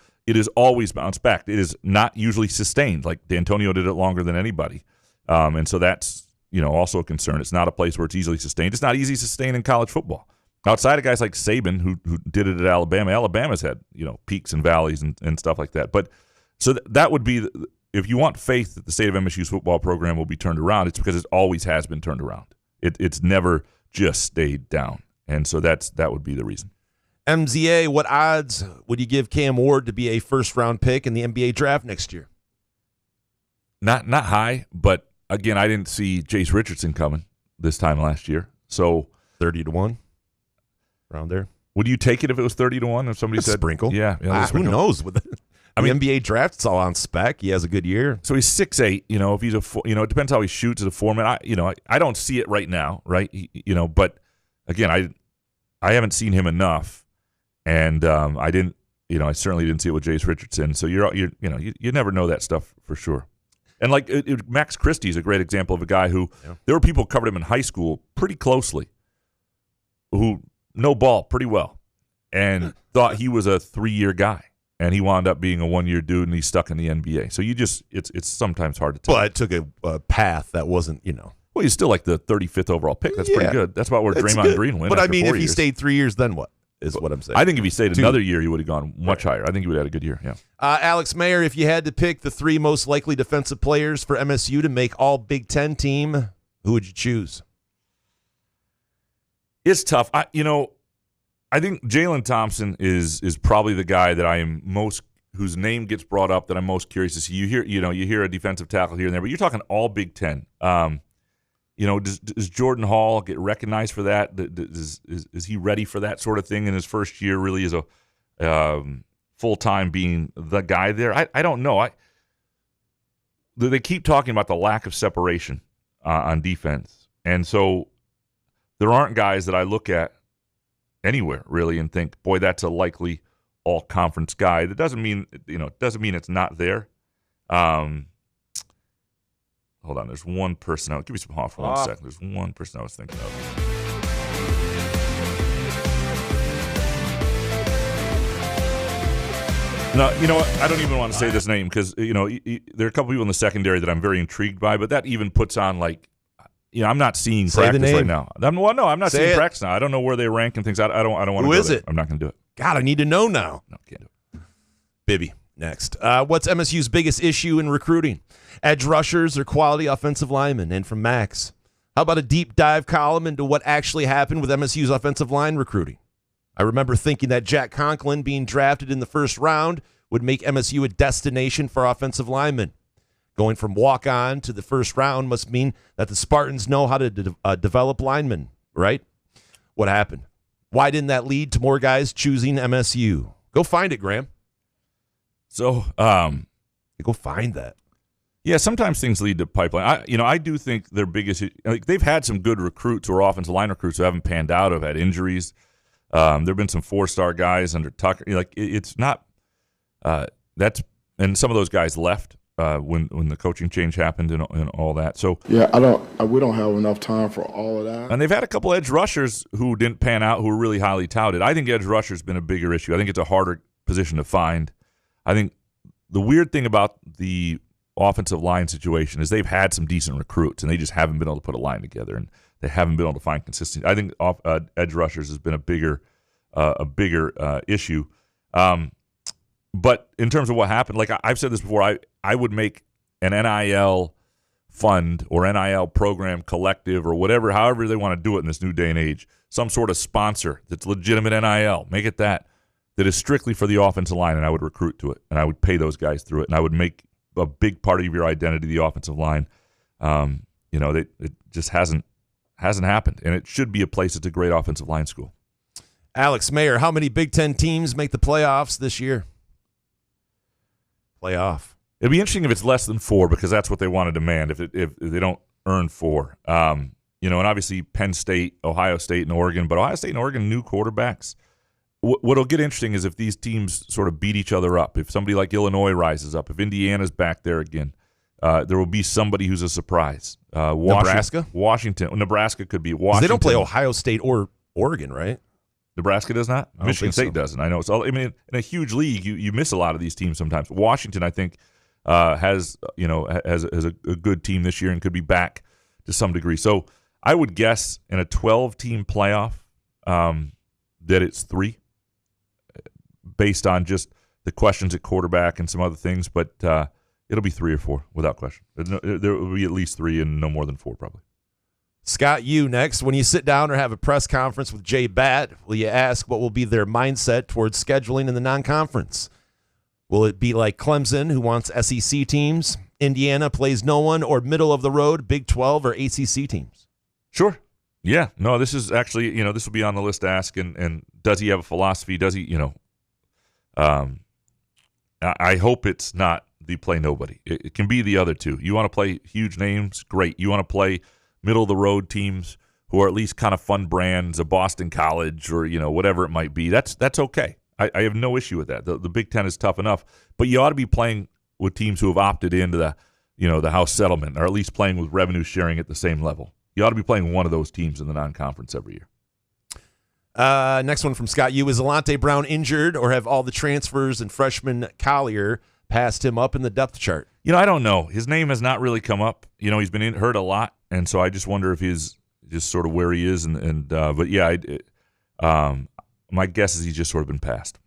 always bounced back. It is not usually sustained. Like D'Antonio did it longer than anybody. And so that's, also a concern. It's not a place where it's easily sustained. It's not easy to sustain in college football. Outside of guys like Saban, who did it at Alabama, Alabama's had, peaks and valleys and stuff like that. But so that would be, if you want faith that the state of MSU's football program will be turned around, it's because it always has been turned around. It's never just stayed down. And so that would be the reason. MZA, what odds would you give Cam Ward to be a first-round pick in the NBA draft next year? Not high, but again, I didn't see Jace Richardson coming this time last year. So 30-1, around there. Would you take it if it was 30-1? If somebody said sprinkle, yeah, who knows? I mean, NBA draft, it's all on spec. He has a good year. So he's 6'8". If he's it depends how he shoots as a foreman. I don't see it right now, right? But again, I haven't seen him enough, and I didn't. I certainly didn't see it with Jace Richardson. So you never know that stuff for sure. And like Max Christie is a great example of a guy who there were people who covered him in high school pretty closely, who know ball pretty well, and thought he was a 3-year guy, and he wound up being a 1-year dude, and he's stuck in the NBA. So it's sometimes hard to tell. But it took a path that wasn't, Well, he's still like the 35th overall pick. That's pretty good. That's about where Draymond Green went. But I mean, if he years. stayed 3 years, then what? Is what I'm saying. I think if he stayed another year, he would have gone much higher. I think he would have had a good year. Yeah. Alex Mayer, if you had to pick the 3 most likely defensive players for MSU to make all Big Ten team, who would you choose? It's tough. I think Jalen Thompson is probably the guy that I am whose name gets brought up that I'm most curious to see. You hear a defensive tackle here and there, but you're talking all Big Ten. Does Jordan Hall get recognized for that? Is he ready for that sort of thing in his first year? Really, as a full-time being the guy there? I don't know. They keep talking about the lack of separation on defense, and so there aren't guys that I look at anywhere really and think, boy, that's a likely all-conference guy. That doesn't mean it's not there. Hold on, there's one person. Give me some hot for 1 second. There's one person I was thinking of. No, you know what? I don't even want to say this name because there are a couple people in the secondary that I'm very intrigued by, but that even puts on I'm not seeing practice right now. I'm not seeing practice now. I don't know where they rank and things. I don't want to. Who is it? I'm not going to do it. God, I need to know now. No, can't do it. Bibby. Next. What's MSU's biggest issue in recruiting? Edge rushers or quality offensive linemen? And from Max, how about a deep dive column into what actually happened with MSU's offensive line recruiting? I remember thinking that Jack Conklin being drafted in the first round would make MSU a destination for offensive linemen. Going from walk-on to the first round must mean that the Spartans know how to develop linemen, right? What happened? Why didn't that lead to more guys choosing MSU? Go find it, Graham. So, go find that. Yeah, sometimes things lead to pipeline. I do think their biggest they've had some good recruits or offensive line recruits who haven't panned out, have had injuries. There've been some 4-star guys under Tucker. It's not and some of those guys left when the coaching change happened and all that. So yeah, we don't have enough time for all of that. And they've had a couple edge rushers who didn't pan out, who were really highly touted. I think edge rusher's been a bigger issue. I think it's a harder position to find. I think the weird thing about the offensive line situation is they've had some decent recruits, and they just haven't been able to put a line together, and they haven't been able to find consistency. I think edge rushers has been a bigger issue. But in terms of what happened, like I've said this before, I would make an NIL fund or NIL program collective or whatever, however they want to do it in this new day and age, some sort of sponsor that's legitimate NIL. Make it that is strictly for the offensive line, and I would recruit to it, and I would pay those guys through it, and I would make a big part of your identity the offensive line. It just hasn't happened, and it should be a place that's a great offensive line school. Alex Mayer, how many Big Ten teams make the playoffs this year? Playoff. It'd be interesting if it's less than 4 because that's what they want to demand. If they don't earn 4, and obviously Penn State, Ohio State, and Oregon, but Ohio State and Oregon new quarterbacks. What'll get interesting is if these teams sort of beat each other up. If somebody like Illinois rises up, if Indiana's back there again, there will be somebody who's a surprise. Nebraska? Nebraska could be Washington. They don't play Ohio State or Oregon, right? Nebraska does not. Michigan State doesn't. I know. It's all. I mean, in a huge league, you miss a lot of these teams sometimes. Washington, I think, has a good team this year and could be back to some degree. So I would guess in a 12-team playoff that it's 3. Based on just the questions at quarterback and some other things, but it'll be 3 or 4 without question. There will be at least 3 and no more than 4 probably. Scott, you next. When you sit down or have a press conference with Jay Batt, will you ask what will be their mindset towards scheduling in the non-conference? Will it be like Clemson, who wants SEC teams, Indiana plays no one, or middle-of-the-road Big 12 or ACC teams? Sure. Yeah. No, this is actually, this will be on the list to ask, and does he have a philosophy? Does he, I hope it's not the play nobody. It can be the other two. You want to play huge names? Great. You want to play middle-of-the-road teams who are at least kind of fun brands, a Boston College or, whatever it might be. That's okay. I have no issue with that. The Big Ten is tough enough. But you ought to be playing with teams who have opted into the house settlement, or at least playing with revenue sharing at the same level. You ought to be playing one of those teams in the non-conference every year. Next one from Scott U. Is Alante Brown injured, or have all the transfers and freshman Collier passed him up in the depth chart? I don't know. His name has not really come up. He's been hurt a lot, and so I just wonder if he's just sort of where he is. But yeah, my guess is he's just sort of been passed.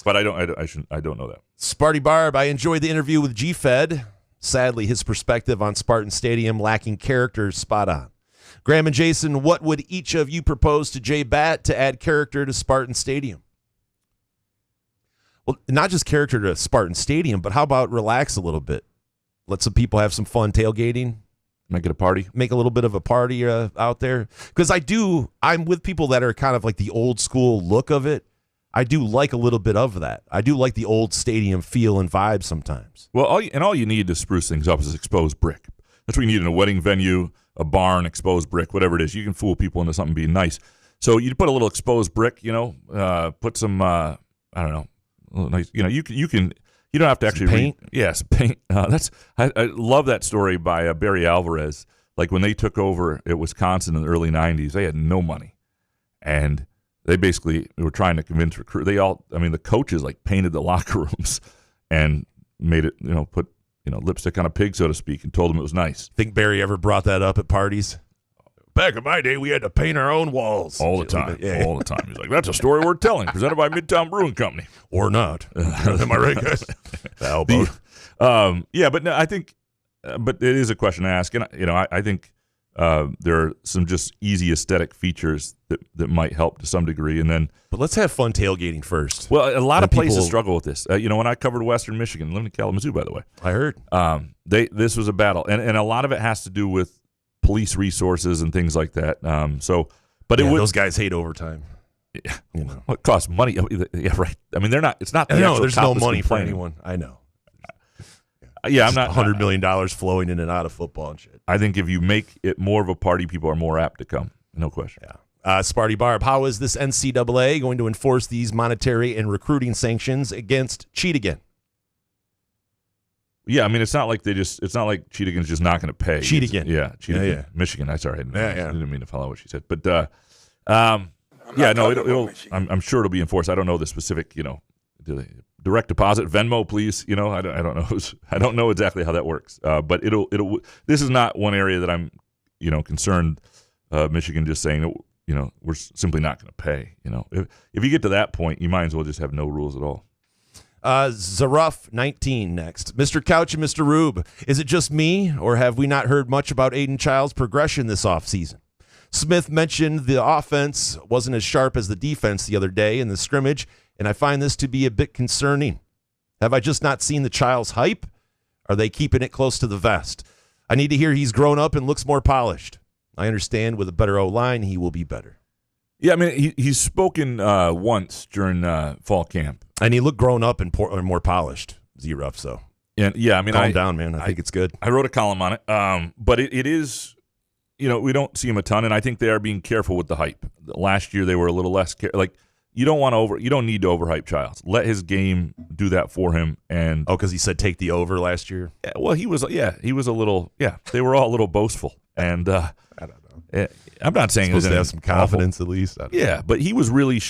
But I don't know that. Sparty Barb, I enjoyed the interview with G-Fed. Sadly, his perspective on Spartan Stadium lacking character is spot on. Graham and Jason, what would each of you propose to Jay Batt to add character to Spartan Stadium? Well, not just character to Spartan Stadium, but how about relax a little bit? Let some people have some fun tailgating. Make it a party. Make a little bit of a party out there. Because I'm with people that are kind of like the old school look of it. I do like a little bit of that. I do like the old stadium feel and vibe sometimes. Well, all you need to spruce things up is exposed brick. That's what you need in a wedding venue, a barn, exposed brick, whatever it is. You can fool people into something being nice. So you put a little exposed brick, put some, I don't know, a little nice, you don't have to actually paint. Yes, paint. I love that story by Barry Alvarez. Like when they took over at Wisconsin in the early 90s, they had no money. And they basically were trying to convince the coaches painted the locker rooms and made it, put lipstick on a pig, so to speak, and told them it was nice. Think Barry ever brought that up at parties? Back in my day, we had to paint our own walls. All the time. Yeah. All the time. He's like, that's a story worth telling, presented by Midtown Brewing Company. Or not. Am I right, guys? But no, I think, but it is a question to ask. And, I think there are some just easy aesthetic features that might help to some degree. But let's have fun tailgating first. Well, a lot of places struggle with this. When I covered Western Michigan, living in Kalamazoo, by the way. I heard. This was a battle. And a lot of it has to do with police resources and things like that. Those guys hate overtime. Yeah. Well, it costs money. Yeah, right. I mean, it's not the actual there's no money for complaining. anyone. I know. Yeah, I'm not $100 million flowing in and out of football and shit. I think if you make it more of a party, people are more apt to come. No question. Yeah. Sparty Barb, how is this NCAA going to enforce these monetary and recruiting sanctions against Cheat Again? Yeah, I mean, it's not like Cheat Again's just not going to pay. Cheat Again. Yeah, Cheat Again. Yeah. Michigan. I didn't mean to follow what she said. But I'm sure it'll be enforced. I don't know the specific, do they direct deposit, Venmo, please? I don't know. I don't know exactly how that works. But this is not one area that I'm, concerned. Michigan just saying, we're simply not going to pay. If you get to that point, you might as well just have no rules at all. Zaruf 19 next. Mr. Couch and Mr. Rube, is it just me, or have we not heard much about Aiden Child's progression this offseason? Smith mentioned the offense wasn't as sharp as the defense the other day in the scrimmage, and I find this to be a bit concerning. Have I just not seen the Child's hype? Are they keeping it close to the vest? I need to hear he's grown up and looks more polished. I understand with a better O-line, he will be better. Yeah, I mean, he's spoken once during fall camp. And he looked grown up and more polished, Z-Ruff, so. And yeah, I mean, calm down, man. I think it's good. I wrote a column on it. But it is, we don't see him a ton, and I think they are being careful with the hype. Last year, they were a little less you don't need to overhype Childs. Let his game do that for him. And because he said take the over last year. Yeah, well, he was a little. Yeah, they were all a little boastful, and I don't know. I'm not saying supposed to have some confidence awful. At least. Yeah, but he was really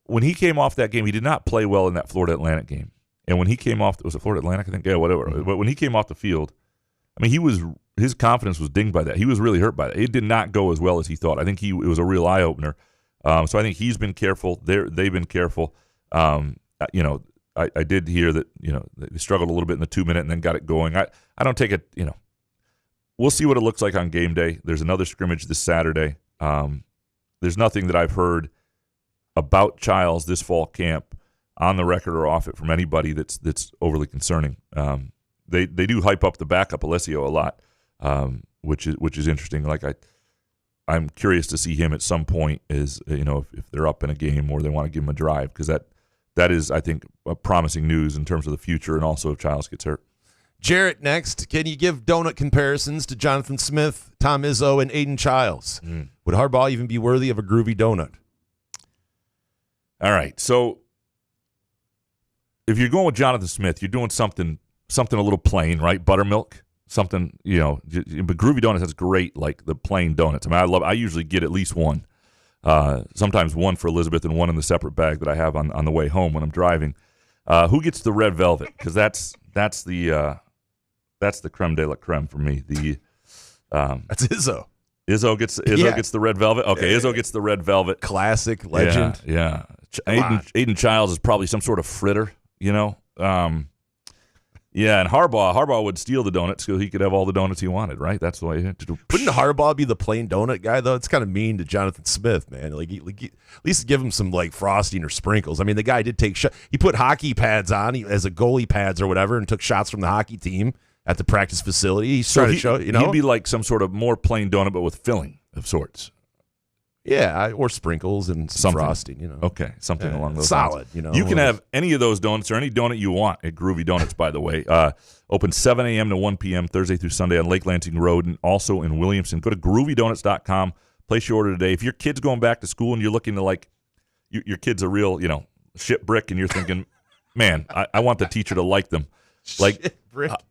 when he came off that game. He did not play well in that Florida Atlantic game. And when he came off, was it Florida Atlantic? I think, yeah, whatever. Mm-hmm. But when he came off the field, I mean, his confidence was dinged by that. He was really hurt by that. It did not go as well as he thought. I think it was a real eye opener. So I think he's been careful. They've been careful. I did hear that they struggled a little bit in the 2-minute and then got it going. I don't take it. We'll see what it looks like on game day. There's another scrimmage this Saturday. There's nothing that I've heard about Childs this fall camp on the record or off it from anybody that's overly concerning. They do hype up the backup Alessio a lot, which is interesting. Like I'm curious to see him at some point if they're up in a game or they want to give him a drive, because that is, I think, promising news in terms of the future, and also if Childs gets hurt. Jarrett next. Can you give donut comparisons to Jonathan Smith, Tom Izzo, and Aiden Childs? Would Harbaugh even be worthy of a groovy donut? All right, so if you're going with Jonathan Smith, you're doing something a little plain, right? Buttermilk, something, but groovy donuts, that's great, like the plain donuts. I mean, I usually get at least one. Sometimes one for Elizabeth and one in the separate bag that I have on the way home when I'm driving. Who gets the red velvet? Because that's the creme de la creme for me. That's Izzo. Izzo gets the red velvet. Okay, Izzo gets the red velvet. Classic legend. Yeah. Aiden Childs is probably some sort of fritter. And Harbaugh would steal the donuts so he could have all the donuts he wanted, right? That's the way he had to do. Wouldn't Harbaugh be the plain donut guy, though? It's kind of mean to Jonathan Smith, man. Like at least give him some like frosting or sprinkles. I mean, the guy did take shots. He put hockey pads on as a goalie pads or whatever, and took shots from the hockey team at the practice facility. He's trying to show, he'd be like some sort of more plain donut, but with filling of sorts. Yeah, or sprinkles and some frosting, Okay, something along those solid, lines. You can have any of those donuts or any donut you want at Groovy Donuts, by the way. Open 7 a.m. to 1 p.m. Thursday through Sunday on Lake Lansing Road and also in Williamson. Go to groovydonuts.com. Place your order today. If your kid's going back to school and you're looking to your kid's a real, shit brick and you're thinking, man, I want the teacher to like them. Like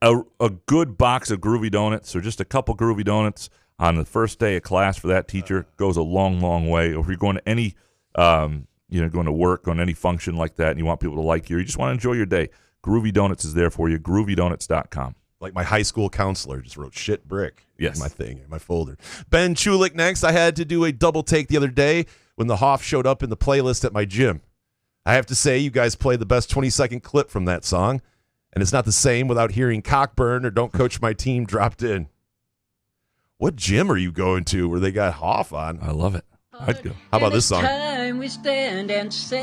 a good box of Groovy Donuts or just a couple Groovy Donuts on the first day of class for that teacher goes a long, long way. Or if you're going to any, going to work on any function like that and you want people to like you, or you just want to enjoy your day, Groovy Donuts is there for you, groovydonuts.com. Like my high school counselor just wrote shit brick in my folder. Ben Chulik next. I had to do a double take the other day when the Hoff showed up in the playlist at my gym. I have to say, you guys played the best 20-second clip from that song, and it's not the same without hearing Cockburn or Don't Coach My Team dropped in. What gym are you going to where they got Hoff on? I love it. I'd go. How about this song? Time we stand and say,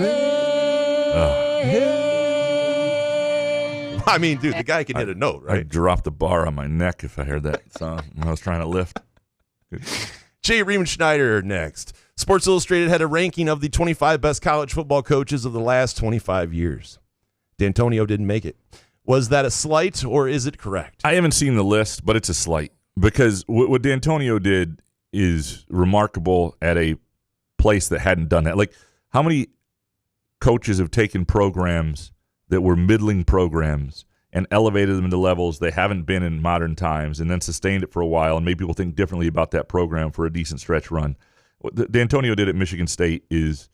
I mean, dude, the guy can hit a note, right? I'd drop the bar on my neck if I heard that song when I was trying to lift. Jay Riemenschneider next. Sports Illustrated had a ranking of the 25 best college football coaches of the last 25 years. D'Antonio didn't make it. Was that a slight or is it correct? I haven't seen the list, but it's a slight. Because what D'Antonio did is remarkable at a place that hadn't done that. Like, how many coaches have taken programs that were middling programs and elevated them to levels they haven't been in modern times and then sustained it for a while and made people think differently about that program for a decent stretch run? What D'Antonio did at Michigan State is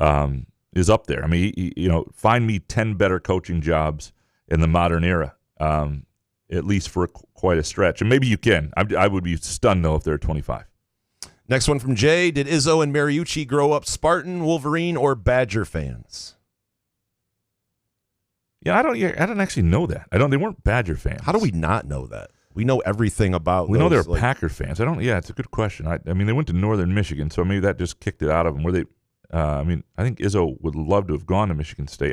up there. I mean, find me 10 better coaching jobs in the modern era. At least for quite a stretch. And maybe you can. I would be stunned, though, if they're 25. Next one from Jay. Did Izzo and Mariucci grow up Spartan, Wolverine, or Badger fans? Yeah, I don't actually know that. They weren't Badger fans. How do we not know that? We know everything about We know they're Packer fans. It's a good question. I mean, they went to Northern Michigan, so maybe that just kicked it out of them. Were they? I think Izzo would love to have gone to Michigan State.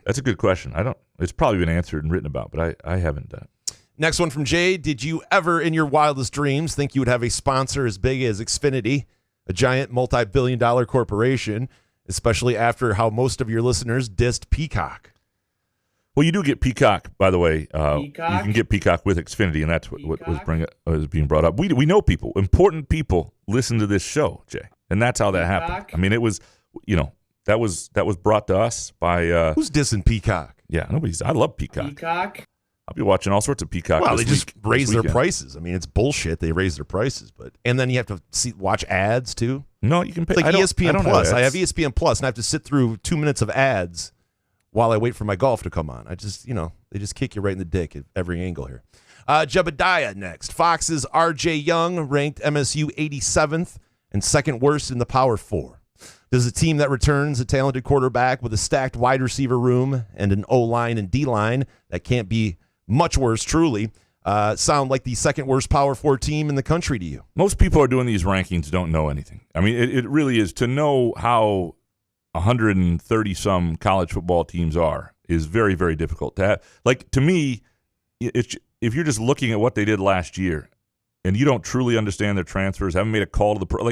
That's a good question. It's probably been answered and written about, but I haven't done it. Next one from Jay. Did you ever in your wildest dreams think you would have a sponsor as big as Xfinity, a giant multi-billion-dollar corporation, especially after how most of your listeners dissed Peacock? Well, you do get Peacock, by the way. You can get Peacock with Xfinity, and that's what was being brought up. We know people, important people, listen to this show, Jay, and that's how that happened. I mean, it was, that was brought to us by who's dissing Peacock? Yeah, nobody's. I love Peacock. I'll be watching all sorts of Peacock. Well, they just raise their prices. I mean, it's bullshit. They raise their prices, and then you have to watch ads too. No, you can pay. Like ESPN Plus. I have ESPN Plus, and I have to sit through 2 minutes of ads while I wait for my golf to come on. They just kick you right in the dick at every angle here. Jebediah next. Fox's R.J. Young ranked MSU 87th and second worst in the Power 4. Does a team that returns a talented quarterback with a stacked wide receiver room and an O-line and D-line that can't be much worse, truly, sound like the second worst Power 4 team in the country to you? Most people are doing these rankings don't know anything. I mean, it really is. To know how 130-some college football teams are is very, very difficult. To me, if you're just looking at what they did last year and you don't truly understand their transfers, haven't made a call to the pro,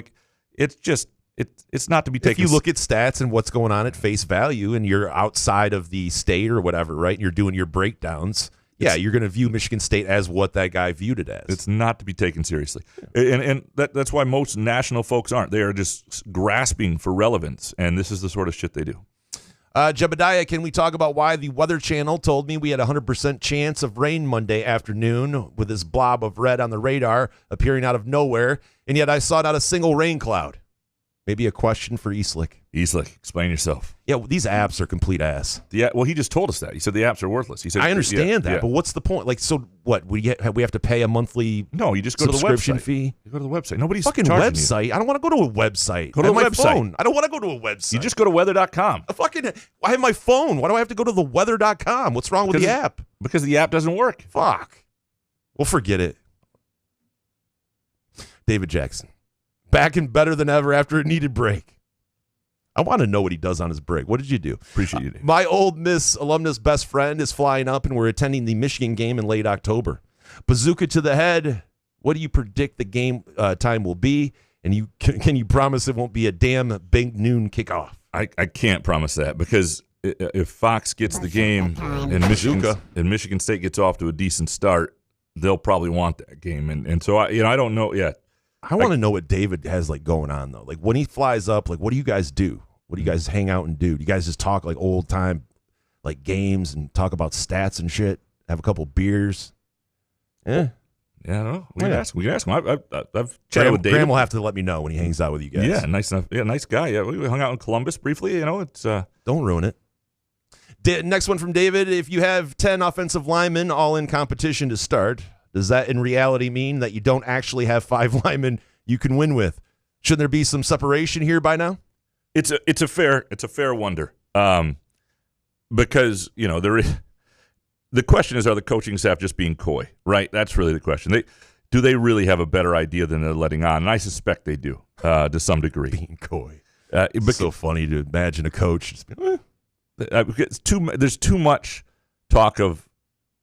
it's just it's not to be taken. If you look at stats and what's going on at face value, and you're outside of the state or whatever, right? And you're doing your breakdowns. Yeah, you're going to view Michigan State as what that guy viewed it as. It's not to be taken seriously, and that's why most national folks aren't. They are just grasping for relevance, and this is the sort of shit they do. Jebediah, can we talk about why the Weather Channel told me we had a 100% chance of rain Monday afternoon with this blob of red on the radar appearing out of nowhere, and yet I saw not a single rain cloud? Maybe a question for Eastlick. Eastlick, explain yourself. Yeah, well, these apps are complete ass. Well, he just told us that. He said the apps are worthless. He said I understand that, but what's the point? Like, so what? We have to pay a monthly No, you just go to the subscription website. fee? You go to the website. Nobody's fucking charging website. I don't want to go to a website. Go to I have the my website. phone. I don't want to go to a website. You just go to weather.com. I have my phone. Why do I have to go to the weather.com? What's wrong with the app? Because the app doesn't work. Fuck. Well, forget it. David Jackson. Back and better than ever after a needed break. I want to know what he does on his break. What did you do? Appreciate you, Dave. My old Miss alumnus best friend is flying up, and we're attending the Michigan game in late October. Bazooka to the head. What do you predict the game time will be? And can you promise it won't be a damn big noon kickoff? I can't promise that, because if Fox gets the game and Michigan State gets off to a decent start, they'll probably want that game. And so I don't know yet. I want to know what David has going on though. Like when he flies up, like what do you guys do? What do you guys hang out and do? Do you guys just talk like old time, like games and talk about stats and shit? Have a couple beers? Yeah. Yeah, I don't know. We can ask him. I've chatted with David. Graham will have to let me know when he hangs out with you guys. Yeah, nice enough. Yeah, nice guy. Yeah, we hung out in Columbus briefly. It's don't ruin it. Next one from David. If you have 10 offensive linemen all in competition to start, does that in reality mean that you don't actually have 5 linemen you can win with? Shouldn't there be some separation here by now? It's a fair wonder. Because there is. The question is, are the coaching staff just being coy? Right? That's really the question. Do they really have a better idea than they're letting on? And I suspect they do, to some degree. Being coy. It's so funny to imagine a coach just being, there's too much talk of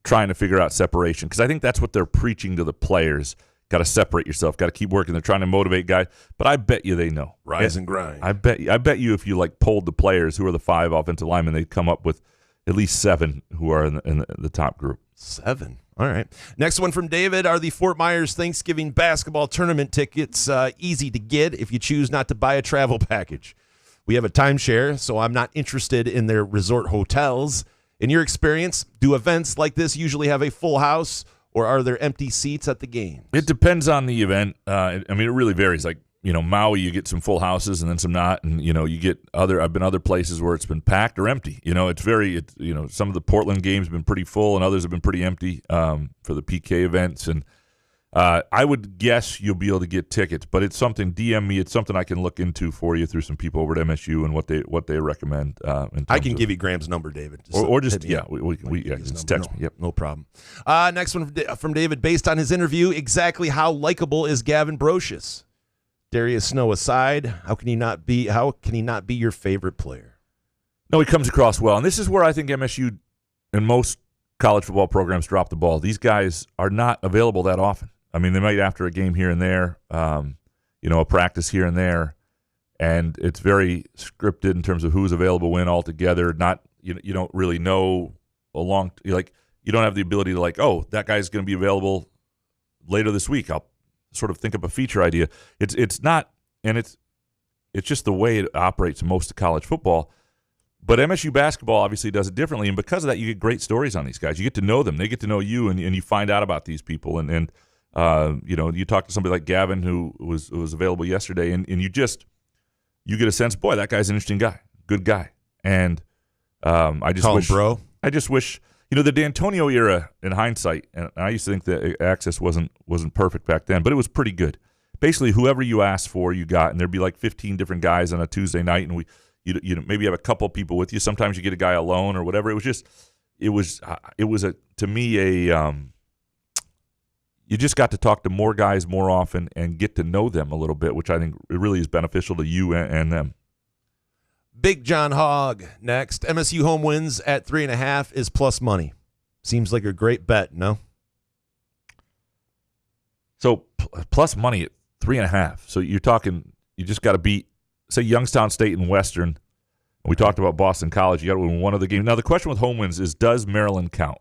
trying to figure out separation, because I think that's what they're preaching to the players. Got to separate yourself. Got to keep working. They're trying to motivate guys, but I bet you they know. Rise and grind. I bet you if you polled the players who are the 5 offensive linemen, they'd come up with at least 7 who are in the top group. 7. All right. Next one from David. Are the Fort Myers Thanksgiving basketball tournament tickets easy to get if you choose not to buy a travel package? We have a timeshare, so I'm not interested in their resort hotels. In your experience, do events like this usually have a full house, or are there empty seats at the game? It depends on the event. It really varies. Like, Maui, you get some full houses and then some not. And, you get I've been other places where it's been packed or empty. Some of the Portland games have been pretty full and others have been pretty empty for the PK events. And I would guess you'll be able to get tickets, but it's something, DM me. It's something I can look into for you through some people over at MSU and what they recommend. I can give you Graham's number, David. Just text me. Yep. No problem. Next one from David. Based on his interview, exactly how likable is Gavin Brocious? Darius Snow aside, how can he not be your favorite player? No, he comes across well. And this is where I think MSU and most college football programs drop the ball. These guys are not available that often. They might after a game here and there, a practice here and there, and it's very scripted in terms of who's available when altogether. Not you don't really know you don't have the ability to that guy's going to be available later this week. I'll sort of think up a feature idea. It's not, and it's just the way it operates in most of college football. But MSU basketball obviously does it differently, and because of that, you get great stories on these guys. You get to know them; they get to know you, and you find out about these people. And you talk to somebody like Gavin, who was available yesterday, and you get a sense, boy, that guy's an interesting guy, good guy. And I just wish the D'Antonio era in hindsight, and I used to think that access wasn't perfect back then, but it was pretty good. Basically, whoever you asked for, you got, and there'd be 15 different guys on a Tuesday night, and you maybe have a couple people with you. Sometimes you get a guy alone or whatever. To me you just got to talk to more guys more often and get to know them a little bit, which I think really is beneficial to you and them. Big John Hogg next. MSU home wins at 3.5 is plus money. Seems like a great bet, no? So plus money at 3.5. So you're talking, you just got to beat say Youngstown State and Western. We talked about Boston College. You got to win one of the games. Now, the question with home wins is, does Maryland count?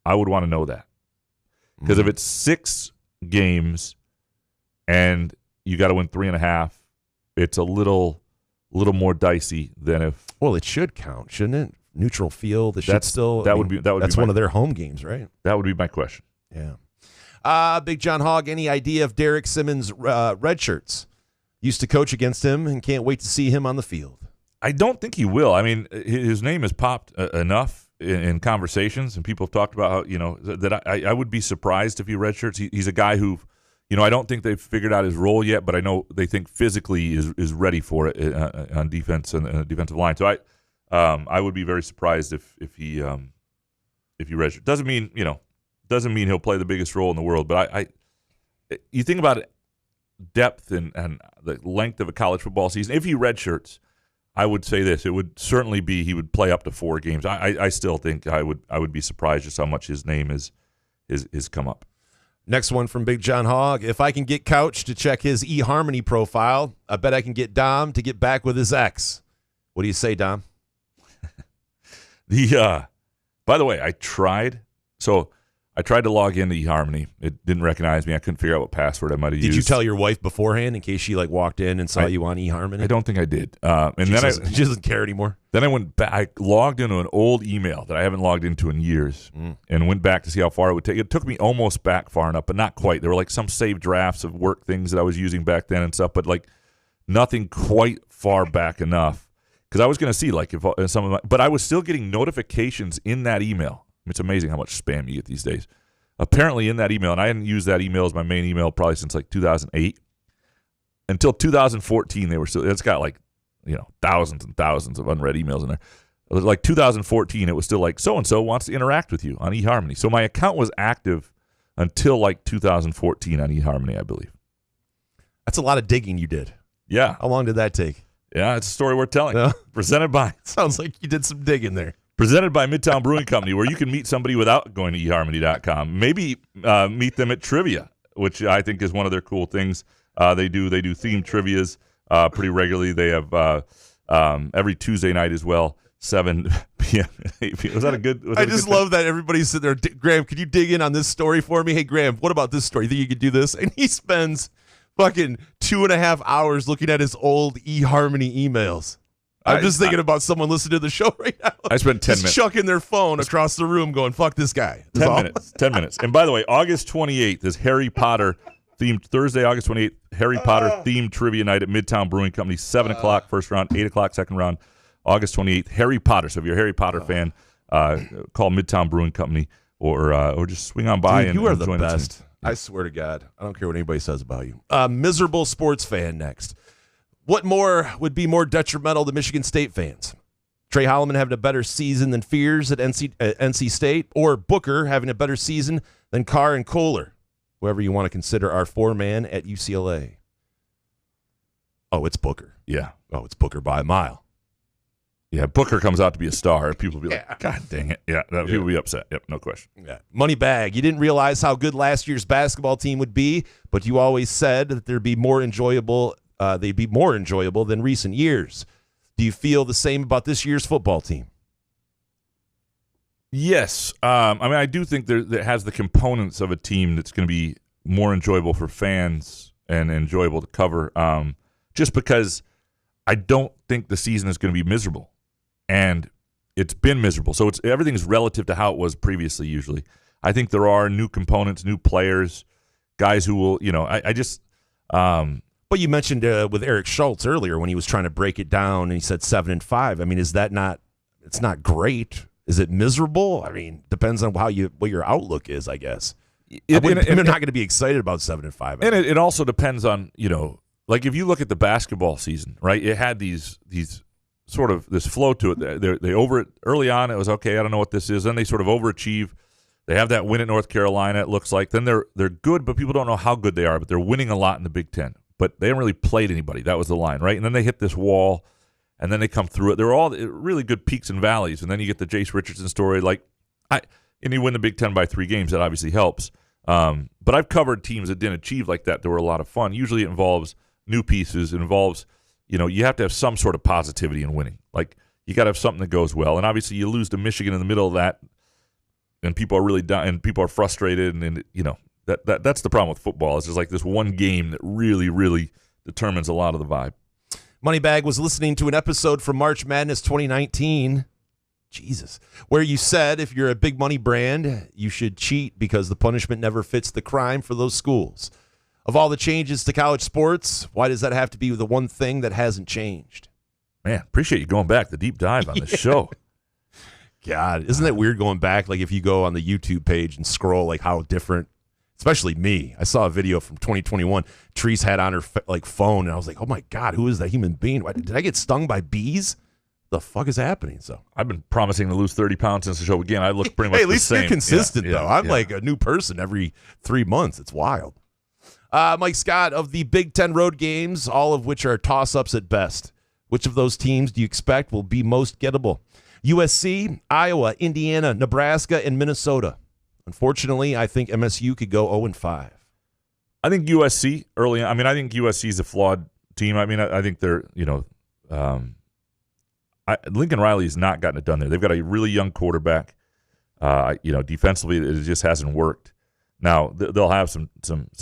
I would want to know that. Because if it's 6 games and you got to win 3.5, it's a little more dicey than if. Well, it should count, shouldn't it? Neutral field. That's one of their home games, right? That would be my question. Yeah. Big John Hogg, any idea of Derek Simmons' red shirts? Used to coach against him and can't wait to see him on the field. I don't think he will. I mean, his name has popped enough in conversations, and people have talked about how, that I would be surprised if he redshirts. He's a guy who, I don't think they've figured out his role yet, but I know they think physically is ready for it on defense and the defensive line. So I would be very surprised if he redshirts. Doesn't mean he'll play the biggest role in the world, but you think about it, depth and the length of a college football season. If he redshirts, I would say this: it would certainly be he would play up to 4 games. I still think I would be surprised just how much his name is come up. Next one from Big John Hogg: if I can get Couch to check his eHarmony profile, I bet I can get Dom to get back with his ex. What do you say, Dom? By the way, I tried to log into eHarmony. It didn't recognize me. I couldn't figure out what password I might have used. Did you tell your wife beforehand in case she walked in and saw you on eHarmony? I don't think I did. She doesn't care anymore. Then I went back. I logged into an old email that I haven't logged into in years, and went back to see how far it would take. It took me almost back far enough, but not quite. There were some saved drafts of work things that I was using back then and stuff, but nothing quite far back enough because I was going to see if some of my. But I was still getting notifications in that email. It's amazing how much spam you get these days. Apparently in that email, and I hadn't used that email as my main email probably since 2008. Until 2014, they were still, it's got thousands and thousands of unread emails in there. It was 2014, it was still so-and-so wants to interact with you on eHarmony. So my account was active until 2014 on eHarmony, I believe. That's a lot of digging you did. Yeah. How long did that take? Yeah, it's a story worth telling. Presented by. Sounds like you did some digging there. Presented by Midtown Brewing Company, where you can meet somebody without going to eHarmony.com. Maybe meet them at trivia, which I think is one of their cool things. They do themed trivias pretty regularly. They have every Tuesday night as well, 7 p.m. 8 p.m. Was that a good? I just love that everybody's sitting there. Graham, could you dig in on this story for me? Hey, Graham, what about this story? You think you could do this? And he spends fucking 2.5 hours looking at his old eHarmony emails. I'm just thinking about someone listening to the show right now. I spent 10 minutes. Chucking their phone across the room going, fuck this guy. 10 minutes. And by the way, August 28th is Harry Potter themed, Thursday, August 28th, Harry Potter themed trivia night at Midtown Brewing Company, 7 o'clock first round, 8 o'clock second round, August 28th, Harry Potter. So if you're a Harry Potter fan, call Midtown Brewing Company or just swing on by. Dude, you are the best. I swear to God. I don't care what anybody says about you. Miserable sports fan next. What more would be more detrimental to Michigan State fans? Trey Holloman having a better season than Fears at NC State, or Booker having a better season than Carr and Kohler, whoever you want to consider our 4-man at UCLA? Oh, it's Booker. Yeah. Oh, it's Booker by a mile. Yeah, Booker comes out to be a star. People will be like, God dang it. Yeah, people will be upset. Yep, no question. Yeah. Money bag. You didn't realize how good last year's basketball team would be, but you always said that they'd be more enjoyable than recent years. Do you feel the same about this year's football team? Yes. I do think that has the components of a team that's going to be more enjoyable for fans and enjoyable to cover, just because I don't think the season is going to be miserable. And it's been miserable. So everything's relative to how it was previously usually. I think there are new components, new players, guys who will, But you mentioned with Eric Schultz earlier when he was trying to break it down and he said 7-5. I mean, is that not? It's not great. Is it miserable? I mean, depends on what your outlook is, I guess. They're not going to be excited about 7-5. And it also depends on if you look at the basketball season, right? It had these sort of this flow to it. They over it early on. It was okay. I don't know what this is. Then they sort of overachieve. They have that win at North Carolina. It looks like then they're good, but people don't know how good they are. But they're winning a lot in the Big Ten. But they haven't really played anybody. That was the line, right? And then they hit this wall, and then they come through it. They're all really good peaks and valleys. And then you get the Jace Richardson story. And you win the Big Ten by 3 games. That obviously helps. But I've covered teams that didn't achieve like that. They were a lot of fun. Usually it involves new pieces. It involves, you have to have some sort of positivity in winning. Like, you got to have something that goes well. And obviously you lose to Michigan in the middle of that, and people are really done, and people are frustrated, and that's the problem with football. Is there's like this one game that really, really determines a lot of the vibe. Moneybag was listening to an episode from March Madness 2019, Jesus, where you said if you're a big money brand, you should cheat because the punishment never fits the crime for those schools. Of all the changes to college sports, why does that have to be the one thing that hasn't changed? Man, appreciate you going back, the deep dive on this show. God, isn't that weird going back? Like if you go on the YouTube page and scroll, like how different, especially me. I saw a video from 2021. Treese had on her phone, and I was like, oh my God, who is that human being? Did I get stung by bees? The fuck is happening? So I've been promising to lose 30 pounds since the show began. I look pretty much at least the same. You're consistent, though. I'm like a new person every 3 months. It's wild. Mike Scott, of the Big Ten road games, all of which are toss-ups at best, which of those teams do you expect will be most gettable? USC, Iowa, Indiana, Nebraska, and Minnesota. Unfortunately, I think MSU could go 0-5. I think USC early on. I mean, I think USC is a flawed team. I mean, I think they're, Lincoln Riley has not gotten it done there. They've got a really young quarterback. Defensively, it just hasn't worked. Now, they'll have some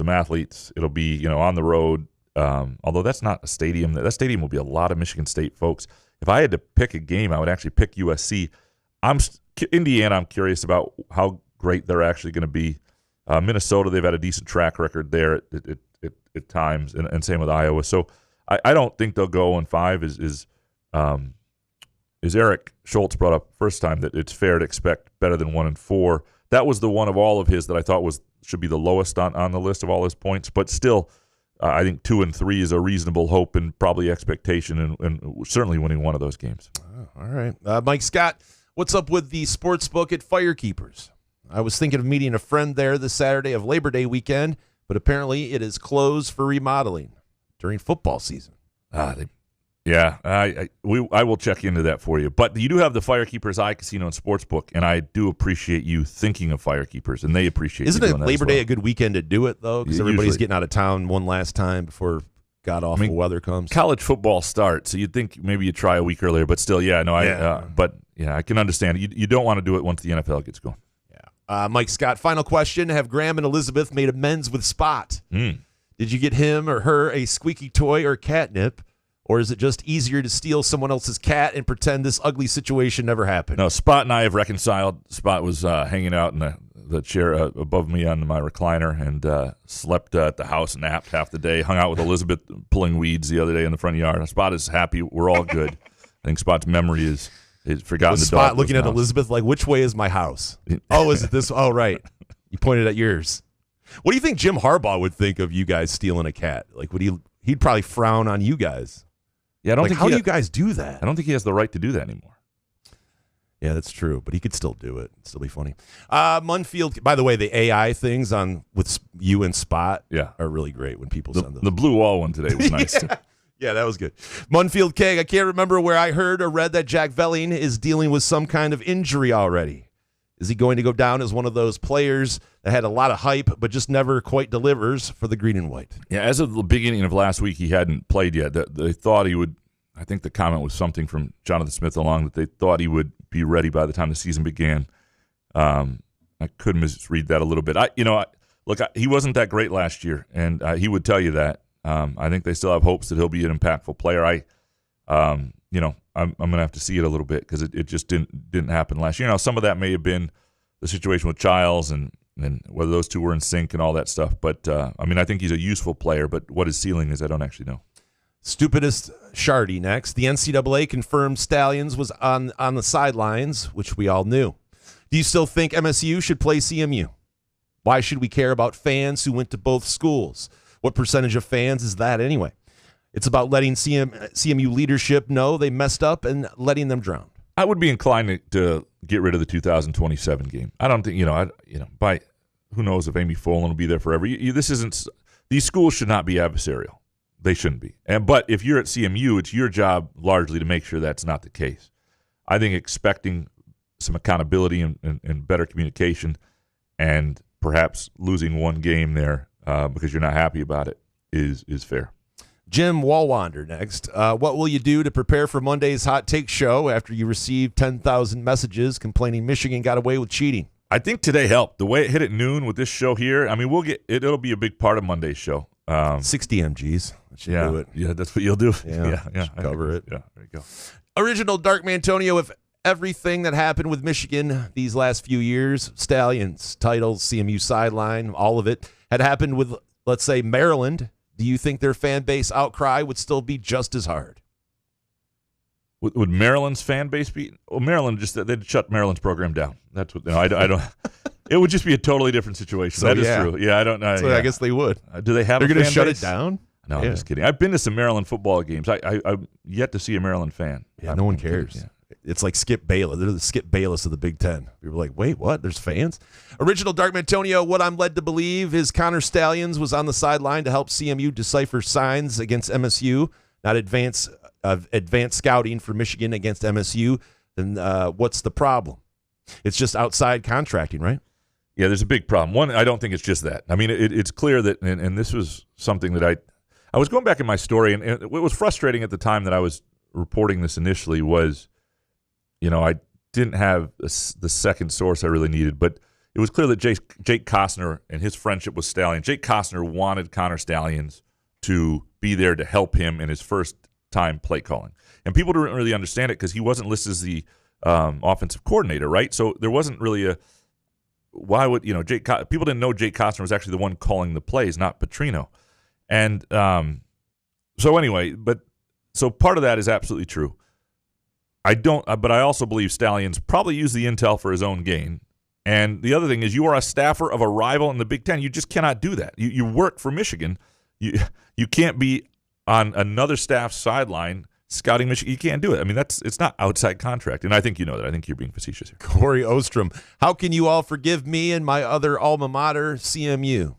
athletes. It'll be, on the road. Although that's not a stadium. That stadium will be a lot of Michigan State folks. If I had to pick a game, I would actually pick USC. Indiana, I'm curious about how great they're actually going to be. Minnesota, they've had a decent track record there at times, and same with Iowa. So I don't think they'll go 0-5. Is Eric Schultz brought up first time that it's fair to expect better than 1-4. That was the one of all of his that I thought should be the lowest on the list of all his points. But still, I think 2-3 is a reasonable hope and probably expectation, and certainly winning one of those games. Oh, all right. Mike Scott, what's up with the sports book at Firekeepers? I was thinking of meeting a friend there this Saturday of Labor Day weekend, but apparently it is closed for remodeling during football season. I will check into that for you. But you do have the Firekeepers iCasino and Sportsbook, and I do appreciate you thinking of Firekeepers, and they appreciate Isn't you it doing that Labor as well. Day a good weekend to do it, though? Because everybody's Usually. getting out of town one last time before god-awful weather comes. College football starts, so you'd think maybe you try a week earlier, but still, I can understand. You don't want to do it once the NFL gets going. Yeah. Mike Scott, final question. Have Graham and Elizabeth made amends with Spot? Did you get him or her a squeaky toy or catnip? Or is it just easier to steal someone else's cat and pretend this ugly situation never happened? No, Spot and I have reconciled. Spot was hanging out in the chair above me on my recliner and slept at the house, napped half the day, hung out with Elizabeth pulling weeds the other day in the front yard. Spot is happy. We're all good. I think Spot's memory is forgotten. Was Spot looking at Elizabeth like, which way is my house? Oh, is it this? Oh, right. You pointed at yours. What do you think Jim Harbaugh would think of you guys stealing a cat? Like, he'd probably frown on you guys. Yeah, I don't think how do you guys do that? I don't think he has the right to do that anymore. Yeah, that's true, but he could still do it. It'd still be funny. Munfield, by the way, the AI things with you and Spot are really great when people send those. The blue wall one today was nice. Yeah, that was good. Munfield Keg, I can't remember where I heard or read that Jack Velling is dealing with some kind of injury already. Is he going to go down as one of those players that had a lot of hype but just never quite delivers for the green and white? Yeah, as of the beginning of last week, he hadn't played yet. They thought he would. I think the comment was something from Jonathan Smith along that they thought he would be ready by the time the season began. I could misread that a little bit. He wasn't that great last year, and he would tell you that. I think they still have hopes that he'll be an impactful player. I'm going to have to see it a little bit because it just didn't happen last year. Now, some of that may have been the situation with Childs and whether those two were in sync and all that stuff. But, I think he's a useful player, but what his ceiling is, I don't actually know. Stupidest Shardy next. The NCAA confirmed Stalions was on the sidelines, which we all knew. Do you still think MSU should play CMU? Why should we care about fans who went to both schools? What percentage of fans is that anyway? It's about letting CMU leadership know they messed up and letting them drown. I would be inclined to get rid of the 2027 game. I don't think, by who knows if Amy Folin will be there forever. These schools should not be adversarial. They shouldn't be. But if you're at CMU, it's your job largely to make sure that's not the case. I think expecting some accountability and better communication and perhaps losing one game there because you're not happy about it is fair. Jim Wallwander next. What will you do to prepare for Monday's Hot Take show after you receive 10,000 messages complaining Michigan got away with cheating? I think today helped. The way it hit at noon with this show here, I mean, we'll get it. It'll be a big part of Monday's show. 60 MGs. Yeah, do it. Yeah, that's what you'll do. Yeah. Cover it. Yeah, there you go. Original Dark Mantonio, if everything that happened with Michigan these last few years, Stallions, titles, CMU sideline, all of it, had happened with, let's say, Maryland, do you think their fan base outcry would still be just as hard? Would Maryland's fan base be? Well, Maryland they'd shut Maryland's program down. That's what. No, I don't. It would just be a totally different situation. So, that is true. Yeah, I don't know. So I guess they would. Do they have? They're going to shut it down? No, I'm just kidding. I've been to some Maryland football games. I'm yet to see a Maryland fan. Yeah, no one cares. Yeah. It's like Skip Bayless. They're the Skip Bayless of the Big Ten. People are like, wait, what? There's fans? Original Dark Mantonio, what I'm led to believe is Connor Stalions was on the sideline to help CMU decipher signs against MSU, not advanced scouting for Michigan against MSU. Then what's the problem? It's just outside contracting, right? Yeah, there's a big problem. One, I don't think it's just that. I mean, it's clear that, and this was something that I was going back in my story, and what was frustrating at the time that I was reporting this initially was, I didn't have the second source I really needed, but it was clear that Jake Costner and his friendship with Stalions. Jake Costner wanted Connor Stalions to be there to help him in his first time play calling. And people didn't really understand it because he wasn't listed as the offensive coordinator, right? So there wasn't really why would, people didn't know Jake Costner was actually the one calling the plays, not Petrino. And so anyway, so part of that is absolutely true. But I also believe Stalions probably used the intel for his own gain. And the other thing is, you are a staffer of a rival in the Big Ten. You just cannot do that. You work for Michigan. You can't be on another staff's sideline scouting Michigan. You can't do it. I mean, it's not outside contract. And I think you know that. I think you're being facetious here. Corey Ostrom, how can you all forgive me and my other alma mater, CMU?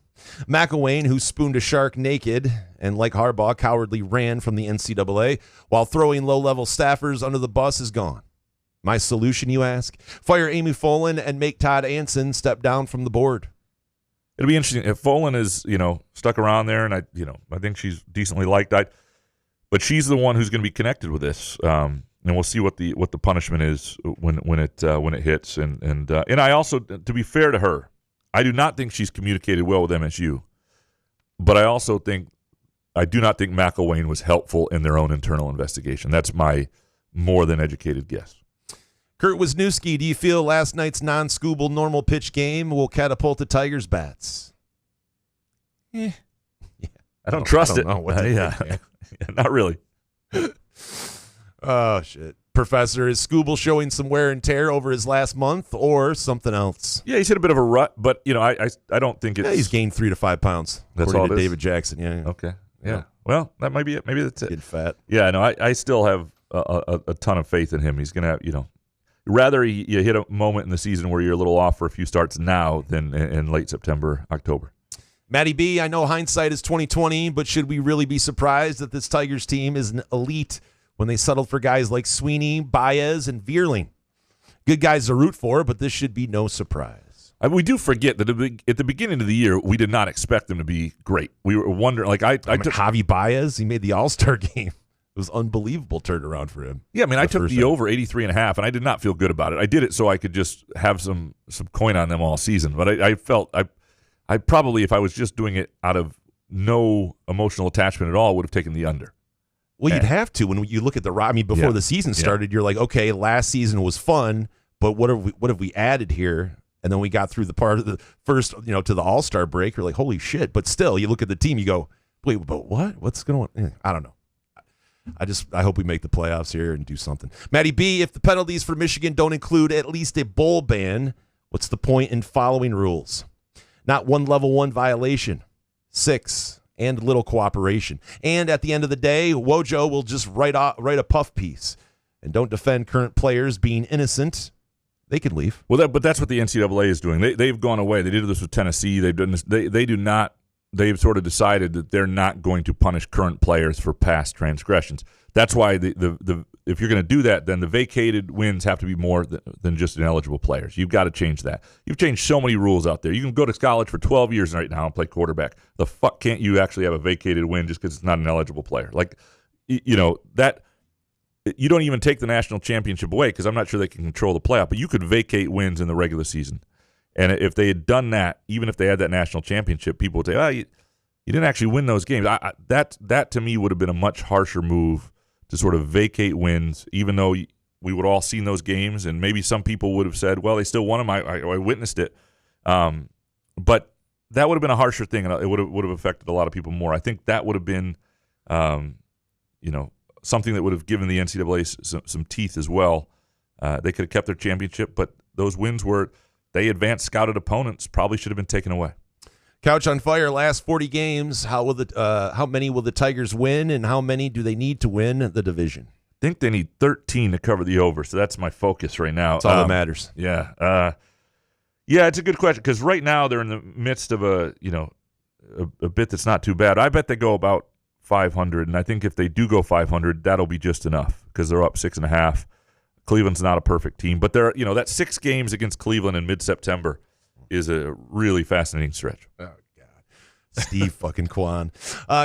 McElwain, who spooned a shark naked and, like Harbaugh, cowardly ran from the NCAA while throwing low-level staffers under the bus, is gone. My solution, you ask? Fire Amy Folan and make Todd Anson step down from the board. It'll be interesting if Folan is, stuck around there, and I think she's decently liked. But she's the one who's going to be connected with this, and we'll see what the punishment is when it hits. And I also, to be fair to her, I do not think she's communicated well with MSU, but I do not think McElwain was helpful in their own internal investigation. That's my more than educated guess. Kurt Wisniewski, do you feel last night's non-Scooble normal pitch game will catapult the Tigers' bats? Yeah. I don't trust it. Yeah, not really. Oh, shit. Professor, is Scooble showing some wear and tear over his last month or something else? Yeah, he's hit a bit of a rut, but I don't think it's. Yeah, he's gained 3 to 5 pounds. That's according all to it is? David Jackson. Yeah. Okay. Yeah. Well, that might be it. Maybe that's it. Get fat. Yeah. No, I still have a ton of faith in him. He's gonna have rather you hit a moment in the season where you're a little off for a few starts now than in late September, October. Matty B, I know hindsight is 20/20, but should we really be surprised that this Tigers team is an elite when they settled for guys like Sweeney, Baez, and Vierling? Good guys to root for, but this should be no surprise. We do forget that at the beginning of the year, we did not expect them to be great. We were wondering, I took Javi Baez. He made the All-Star game. It was unbelievable turnaround for him. Yeah, I mean, I took the over 83.5, and I did not feel good about it. I did it so I could just have some coin on them all season. But I felt I probably, if I was just doing it out of no emotional attachment at all, would have taken the under. Well, you'd have to when you look at before the season started. You're like, okay, last season was fun, but what have we added here? And then we got through the part of the first, to the All-Star break. You're like, holy shit! But still, you look at the team, you go, wait, but what? What's going on? I don't know. I hope we make the playoffs here and do something. Matty B, if the penalties for Michigan don't include at least a bowl ban, what's the point in following rules? Not one level 1 violation, 6, and little cooperation. And at the end of the day, Wojo will just write a puff piece and don't defend current players being innocent. They can leave. Well, but that's what the NCAA is doing. They've gone away. They did this with Tennessee. They've done this. They do not. They've sort of decided that they're not going to punish current players for past transgressions. That's why the if you're going to do that, then the vacated wins have to be more than just ineligible players. You've got to change that. You've changed so many rules out there. You can go to college for 12 years right now and play quarterback. The fuck can't you actually have a vacated win just because it's not an eligible player? Like, that you don't even take the national championship away because I'm not sure they can control the playoff, but you could vacate wins in the regular season. And if they had done that, even if they had that national championship, people would say, you didn't actually win those games. That to me would have been a much harsher move to sort of vacate wins, even though we would all seen those games, and maybe some people would have said, well, they still won them. I witnessed it. But that would have been a harsher thing, and it would have affected a lot of people more. I think that would have been, something that would have given the NCAA some teeth as well. They could have kept their championship, but those wins were they advanced scouted opponents probably should have been taken away. Couch on Fire, last 40 games. How many will the Tigers win, and how many do they need to win the division? I think they need 13 to cover the over, so that's my focus right now. That's all that matters. Yeah. It's a good question because right now they're in the midst of a bit that's not too bad. I bet they go about 500, and I think if they do go 500, that'll be just enough because they're up 6.5. Cleveland's not a perfect team, but they're that 6 games against Cleveland in mid-September is a really fascinating stretch. Oh, God. Steve fucking Kwan.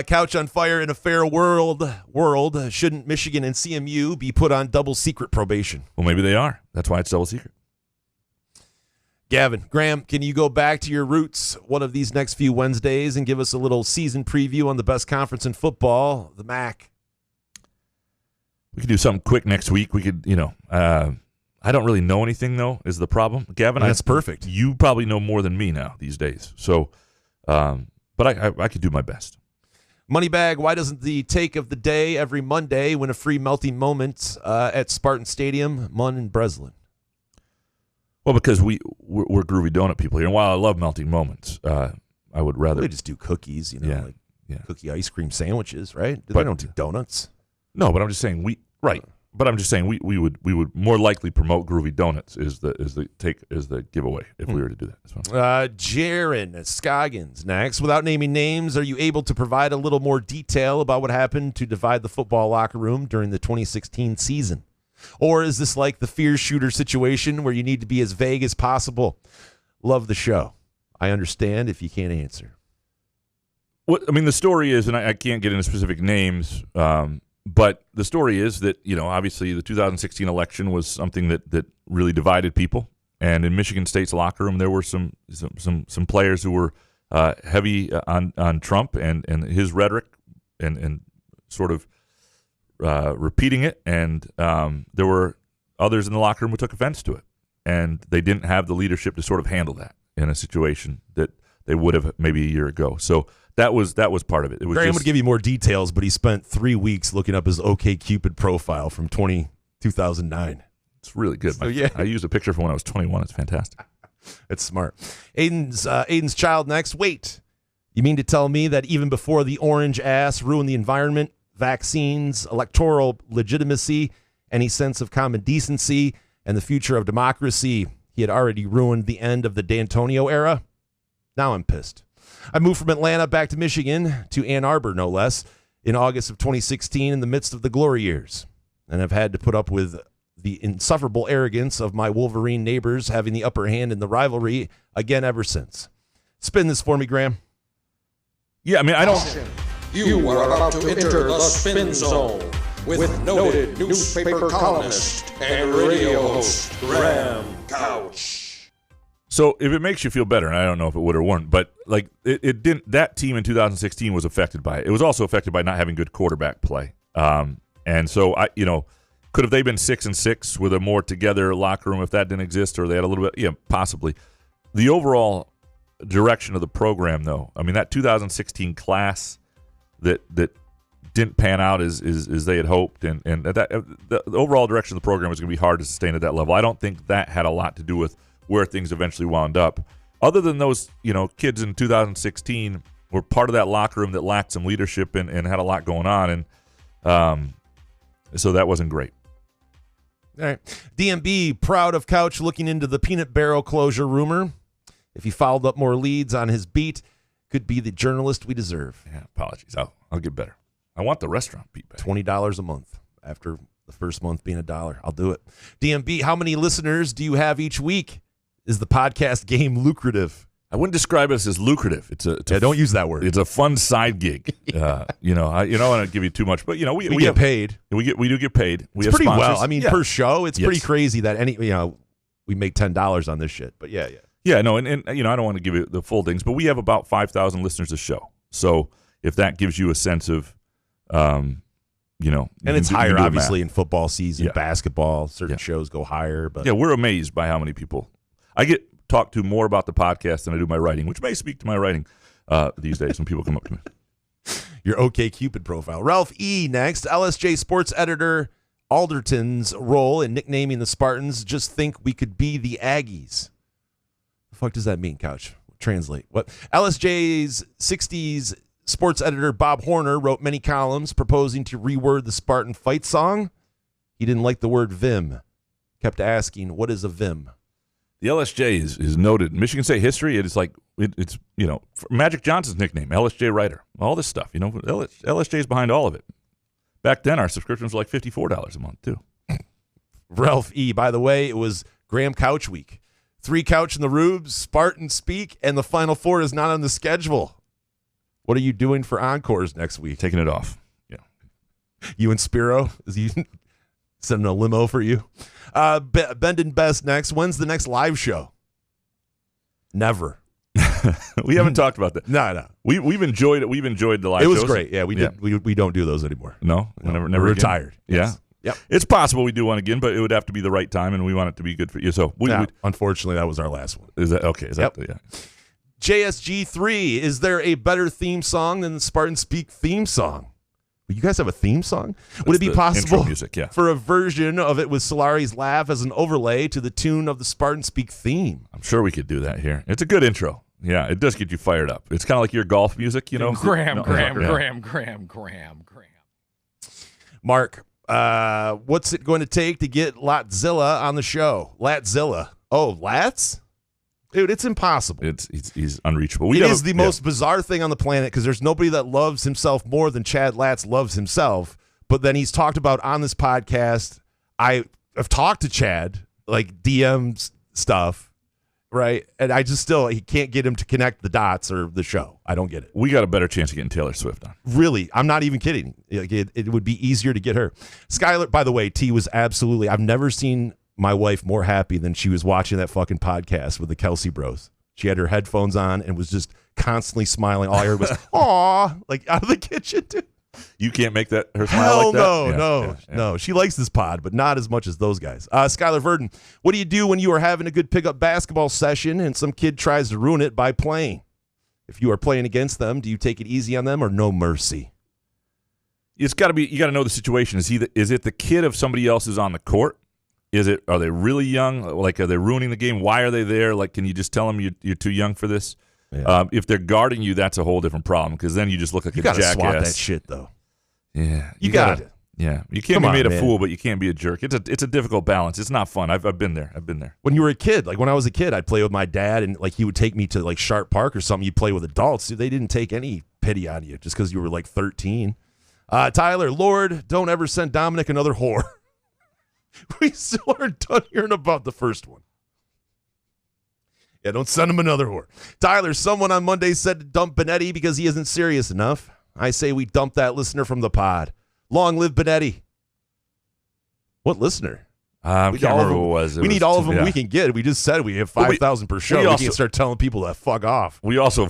Couch on Fire, in a fair world, shouldn't Michigan and CMU be put on double secret probation? Well, maybe they are. That's why it's double secret. Gavin, Graham, can you go back to your roots one of these next few Wednesdays and give us a little season preview on the best conference in football, the MAC? We could do something quick next week. We could, I don't really know anything, though, is the problem. Gavin, that's perfect. You probably know more than me now these days. So, but I could do my best. Moneybag, why doesn't the take of the day every Monday win a free melting moment at Spartan Stadium, Munn and Breslin? Well, because we're groovy donut people here. And while I love melting moments, I would rather... They just do cookies, Yeah. cookie ice cream sandwiches, right? They don't do donuts. No, but I'm just saying But I'm just saying we would more likely promote groovy donuts is the giveaway if we were to do that. Jaron Scoggins next. Without naming names, are you able to provide a little more detail about what happened to divide the football locker room during the 2016 season? Or is this like the fear shooter situation where you need to be as vague as possible? Love the show. I understand if you can't answer. The story is, and I can't get into specific names, but the story is that, obviously the 2016 election was something that really divided people. And in Michigan State's locker room, there were some players who were heavy on Trump and his rhetoric and sort of repeating it. And there were others in the locker room who took offense to it. And they didn't have the leadership to sort of handle that in a situation that they would have maybe a year ago. So that was part of it. Graham would give you more details, but he spent 3 weeks looking up his OkCupid profile from 2009. It's really good. I used a picture from when I was 21. It's fantastic. It's smart. Aiden's child next. Wait, you mean to tell me that even before the orange ass ruined the environment, vaccines, electoral legitimacy, any sense of common decency, and the future of democracy, he had already ruined the end of the D'Antonio era? Now I'm pissed. I moved from Atlanta back to Michigan, to Ann Arbor, no less, in August of 2016 in the midst of the glory years. And I've had to put up with the insufferable arrogance of my Wolverine neighbors having the upper hand in the rivalry again ever since. Spin this for me, Graham. Yeah, I don't... You are about to enter the spin zone with noted newspaper columnist and radio host, Graham Couch. So if it makes you feel better, and I don't know if it would or wouldn't, but it didn't. That team in 2016 was affected by it. It was also affected by not having good quarterback play. And so could have they been 6-6 with a more together locker room if that didn't exist, or they had a little bit? Yeah, possibly. The overall direction of the program, though, that 2016 class that didn't pan out as they had hoped, and the overall direction of the program was going to be hard to sustain at that level. I don't think that had a lot to do with where things eventually wound up. Other than those, kids in 2016 were part of that locker room that lacked some leadership and had a lot going on, and so that wasn't great. All right. DMB, proud of Couch looking into the peanut barrel closure rumor. If he followed up more leads on his beat, could be the journalist we deserve. Yeah, apologies. I'll get better. I want the restaurant beat back. $20 a month after The first month being $1. I'll do it. DMB, how many listeners do you have each week? Is the podcast game lucrative? I wouldn't describe it as lucrative. Don't use that word. It's a fun side gig. I don't give you too much, but we get paid. We do get paid. It's pretty sponsors. well. I mean, per show, it's pretty crazy that we make $10 on this shit. But yeah. Yeah, no, and I don't want to give you the full things, but we have about 5,000 listeners a show. So if that gives you a sense of, and it's higher obviously in football season, basketball. Certain shows go higher, but we're amazed by how many people I get talked to more about the podcast than I do my writing, which may speak to my writing these days when people come up to me. Your OkCupid profile. Ralph E. next. LSJ sports editor Alderton's role in nicknaming the Spartans. Just think we could be the Aggies. The fuck does that mean, Couch? Translate. What? LSJ's 60s sports editor Bob Horner wrote many columns proposing to reword the Spartan fight song. He didn't like the word vim. Kept asking, what is a vim? The LSJ is noted in Michigan State history. It's like it's Magic Johnson's nickname, LSJ writer. All this stuff, LSJ is behind all of it. Back then, our subscriptions were like $54 a month too. Ralph E. By the way, it was Graham Couch Week. 3 Couch in the Rubes, Spartan Speak, and the Final Four is not on the schedule. What are you doing for encores next week? Taking it off. Yeah. You and Spiro? Is he sending a limo for you? Bendon Best next. When's the next live show? Never. We haven't talked about that. No. We've enjoyed it. We've enjoyed the live shows. It was great. Yeah, we did. We don't do those anymore. No, never. We're retired. Yes. Yeah. Yep. It's possible we do one again, but it would have to be the right time, and we want it to be good for you. So unfortunately, that was our last one. Is that okay? Yeah. JSG3, is there a better theme song than the Spartan Speak theme song? Well, you guys have a theme song? Would it be possible music, for a version of it with Solari's laugh as an overlay to the tune of the Spartan Speak theme? I'm sure we could do that here. It's a good intro. Yeah, it does get you fired up. It's kind of like your golf music, Graham. Mark, what's it going to take to get Latzilla on the show? Latzilla. Oh, Lats? Dude, it's impossible. He's unreachable. It is the most bizarre thing on the planet because there's nobody that loves himself more than Chad Latz loves himself. But then he's talked about on this podcast. I have talked to Chad, like DMs stuff, right? And I just he can't get him to connect the dots or the show. I don't get it. We got a better chance of getting Taylor Swift on. Really, I'm not even kidding. It would be easier to get her. Skylar, by the way, T was absolutely. I've never seen my wife more happy than she was watching that fucking podcast with the Kelsey Bros. She had her headphones on and was just constantly smiling. All I heard was "aw," like out of the kitchen, dude. You can't make that her smile like that? No. She likes this pod, but not as much as those guys. Skylar Verdon, what do you do when you are having a good pickup basketball session and some kid tries to ruin it by playing? If you are playing against them, do you take it easy on them or no mercy? It's got to be. You got to know the situation. Is it the kid of somebody else is on the court? Are they really young? Like, are they ruining the game? Why are they there? Like, can you just tell them you're too young for this? Yeah. If they're guarding you, that's a whole different problem because then you just look like a jackass. You got to swat that shit, though. Yeah. You got it. Yeah. You can't be made a fool, but you can't be a jerk. It's a difficult balance. It's not fun. I've been there. When you were a kid, like when I was a kid, I'd play with my dad and like he would take me to like Sharp Park or something. You'd play with adults. Dude, they didn't take any pity on you just because you were like 13. Tyler, Lord, don't ever send Dominic another whore. We still aren't done hearing about the first one. Yeah, don't send him another whore. Tyler, someone on Monday said to dump Benetti because he isn't serious enough. I say we dump that listener from the pod. Long live Benetti. What listener? I can't remember who it was. We need all of them we can get. We just said we have 5,000 per show. We can start telling people to fuck off. We also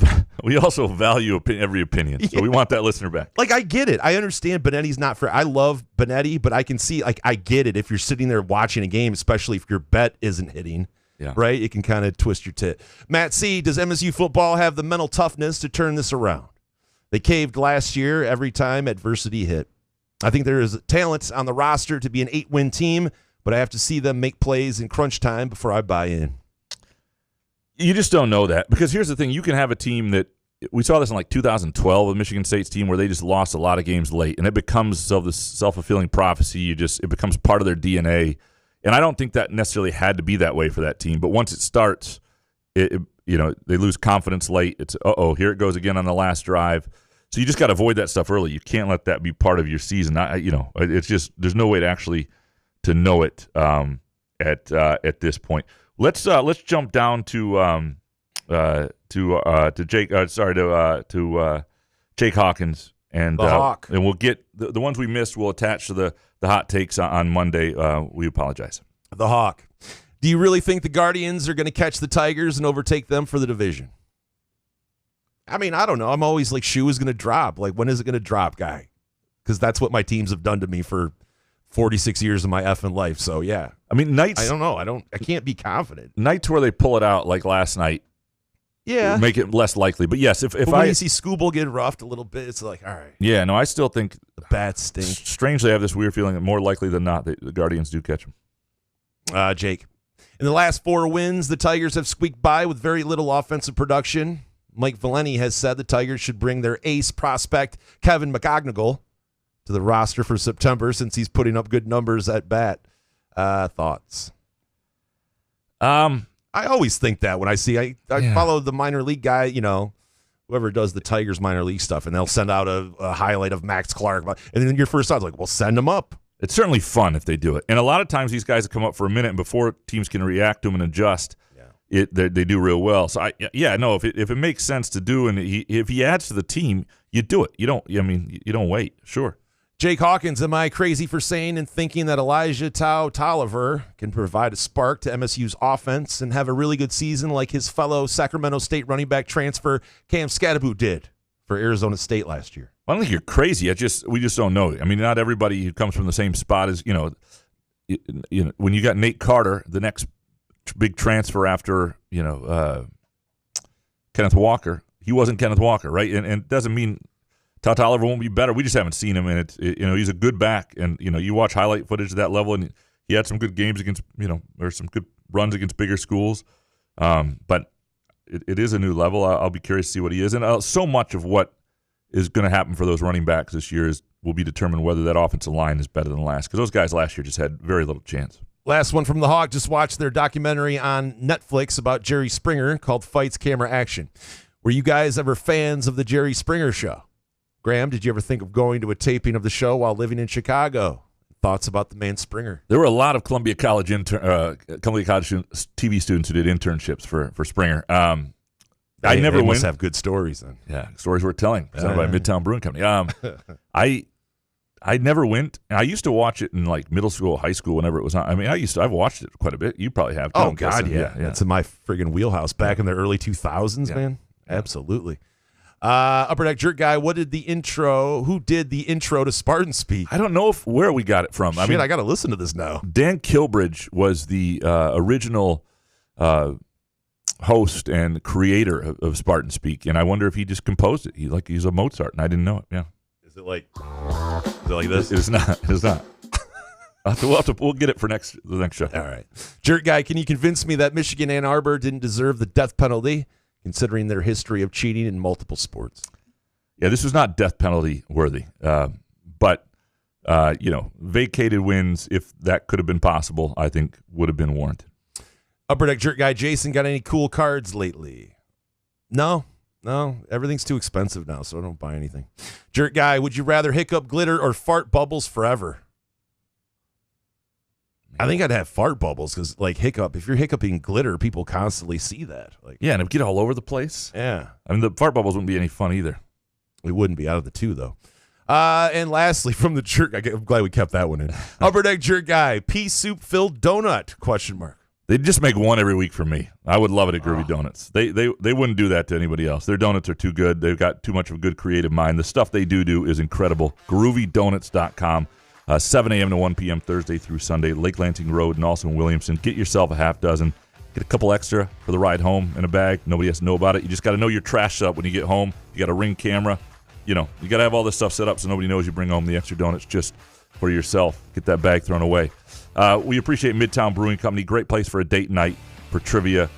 value every opinion, so we want that listener back. Like, I get it. I understand Benetti's not for. I love Benetti, but I can see, like, I get it. If you're sitting there watching a game, especially if your bet isn't hitting, right? It can kind of twist your tit. Matt C, does MSU football have the mental toughness to turn this around? They caved last year every time adversity hit. I think there is talent on the roster to be an 8-win team, but I have to see them make plays in crunch time before I buy in. You just don't know that because here's the thing. You can have a team that we saw this in like 2012 with Michigan State's team where they just lost a lot of games late, and it becomes this self-fulfilling prophecy. It becomes part of their DNA, and I don't think that necessarily had to be that way for that team. But once it starts, they lose confidence late. It's here it goes again on the last drive. So you just got to avoid that stuff early. You can't let that be part of your season. It's just there's no way to actually to know it at this point. Let's jump down to Jake Hawkins and Hawk. And we'll get the ones we missed. We'll attach to the hot takes on Monday. We apologize. The Hawk. Do you really think the Guardians are going to catch the Tigers and overtake them for the division? I mean, I don't know. I'm always like, shoe is going to drop. Like, when is it going to drop, guy? Because that's what my teams have done to me for 46 years of my effing life. So, yeah. I mean, nights. I don't know. I can't be confident. Nights where they pull it out, like last night, yeah, make it less likely. But yes, if when you see Scooble get roughed a little bit, it's like, all right. Yeah, no, I still think the bats stink. Strangely, I have this weird feeling that more likely than not, the Guardians do catch them. Jake. In the last 4 wins, the Tigers have squeaked by with very little offensive production. Mike Valenti has said the Tigers should bring their ace prospect, Kevin McGonigal, to the roster for September since he's putting up good numbers at bat. Thoughts? I always think that when I see I follow the minor league guy, whoever does the Tigers minor league stuff, and they'll send out a highlight of Max Clark. And then your first thought's like, well, send him up. It's certainly fun if they do it. And a lot of times these guys come up for a minute, and before teams can react to them and adjust, they do real well. So, if it makes sense to do, and if he adds to the team, you do it. You don't wait. Sure. Jake Hawkins, am I crazy for saying and thinking that Elijah Tolliver can provide a spark to MSU's offense and have a really good season like his fellow Sacramento State running back transfer Cam Scadaboo did for Arizona State last year? I don't think you're crazy. We just don't know. I mean, not everybody who comes from the same spot as when you got Nate Carter, the next big transfer after Kenneth Walker. He wasn't Kenneth Walker, right? And it doesn't mean Tolliver won't be better. We just haven't seen him, and he's a good back. And you watch highlight footage at that level, and he had some good games against or some good runs against bigger schools. But it is a new level. I'll be curious to see what he is, and so much of what is going to happen for those running backs this year will be determined whether that offensive line is better than last, because those guys last year just had very little chance. Last one from the Hawk. Just watched their documentary on Netflix about Jerry Springer called Fights, Camera, Action. Were you guys ever fans of the Jerry Springer show? Graham, did you ever think of going to a taping of the show while living in Chicago? Thoughts about the man Springer? There were a lot of Columbia College TV students who did internships for Springer. I never went. Must have good stories then. Yeah, stories worth telling. Presented by Midtown Brewing Company. I never went. I used to watch it in like middle school, high school, whenever it was on. I mean, I've watched it quite a bit. You probably have. Oh God, yeah. That's in my friggin' wheelhouse back in the early 2000s, man. Yeah. Absolutely. Upper Deck Jerk Guy, who did the intro to Spartan Speak? I don't know where we got it from. I got to listen to this now. Dan Kilbridge was the original host and creator of Spartan Speak, and I wonder if he just composed it. He's a Mozart, and I didn't know it. Yeah. Is it like this? It is not. It is not. We'll get it for the next show. All right. Jerk Guy, can you convince me that Michigan Ann Arbor didn't deserve the death penalty, considering their history of cheating in multiple sports? Yeah, this was not death penalty worthy, but vacated wins, if that could have been possible, I think would have been warranted. Upper Deck Jerk Guy, Jason, got any cool cards lately? No, everything's too expensive now, so I don't buy anything. Jerk Guy, would you rather hiccup glitter or fart bubbles forever? I think I'd have fart bubbles because, if you're hiccuping glitter, people constantly see that. And it would get all over the place. Yeah. I mean, the fart bubbles wouldn't be any fun either. It wouldn't be out of the two, though. And lastly, from the jerk, I'm glad we kept that one in. Upper Deck Jerk Guy, pea soup filled donut? ? They'd just make one every week for me. I would love it at Groovy Donuts. They wouldn't do that to anybody else. Their donuts are too good. They've got too much of a good creative mind. The stuff they do is incredible. GroovyDonuts.com. 7 a.m. to 1 p.m. Thursday through Sunday, Lake Lansing Road and also in Williamson. Get yourself a half dozen. Get a couple extra for the ride home in a bag. Nobody has to know about it. You just got to know your trash set up when you get home. You got a Ring camera. You got to have all this stuff set up so nobody knows you bring home the extra donuts just for yourself. Get that bag thrown away. We appreciate Midtown Brewing Company. Great place for a date night, for trivia,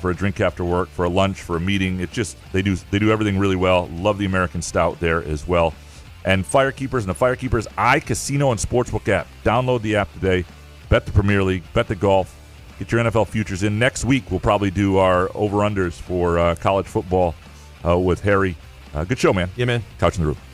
for a drink after work, for a lunch, for a meeting. It's just they do everything really well. Love the American Stout there as well. And Firekeepers and the Firekeepers iCasino and Sportsbook app. Download the app today. Bet the Premier League. Bet the golf. Get your NFL futures in. Next week, we'll probably do our over-unders for college football with Harry Good show, man. Yeah, man. Couch in the Roof.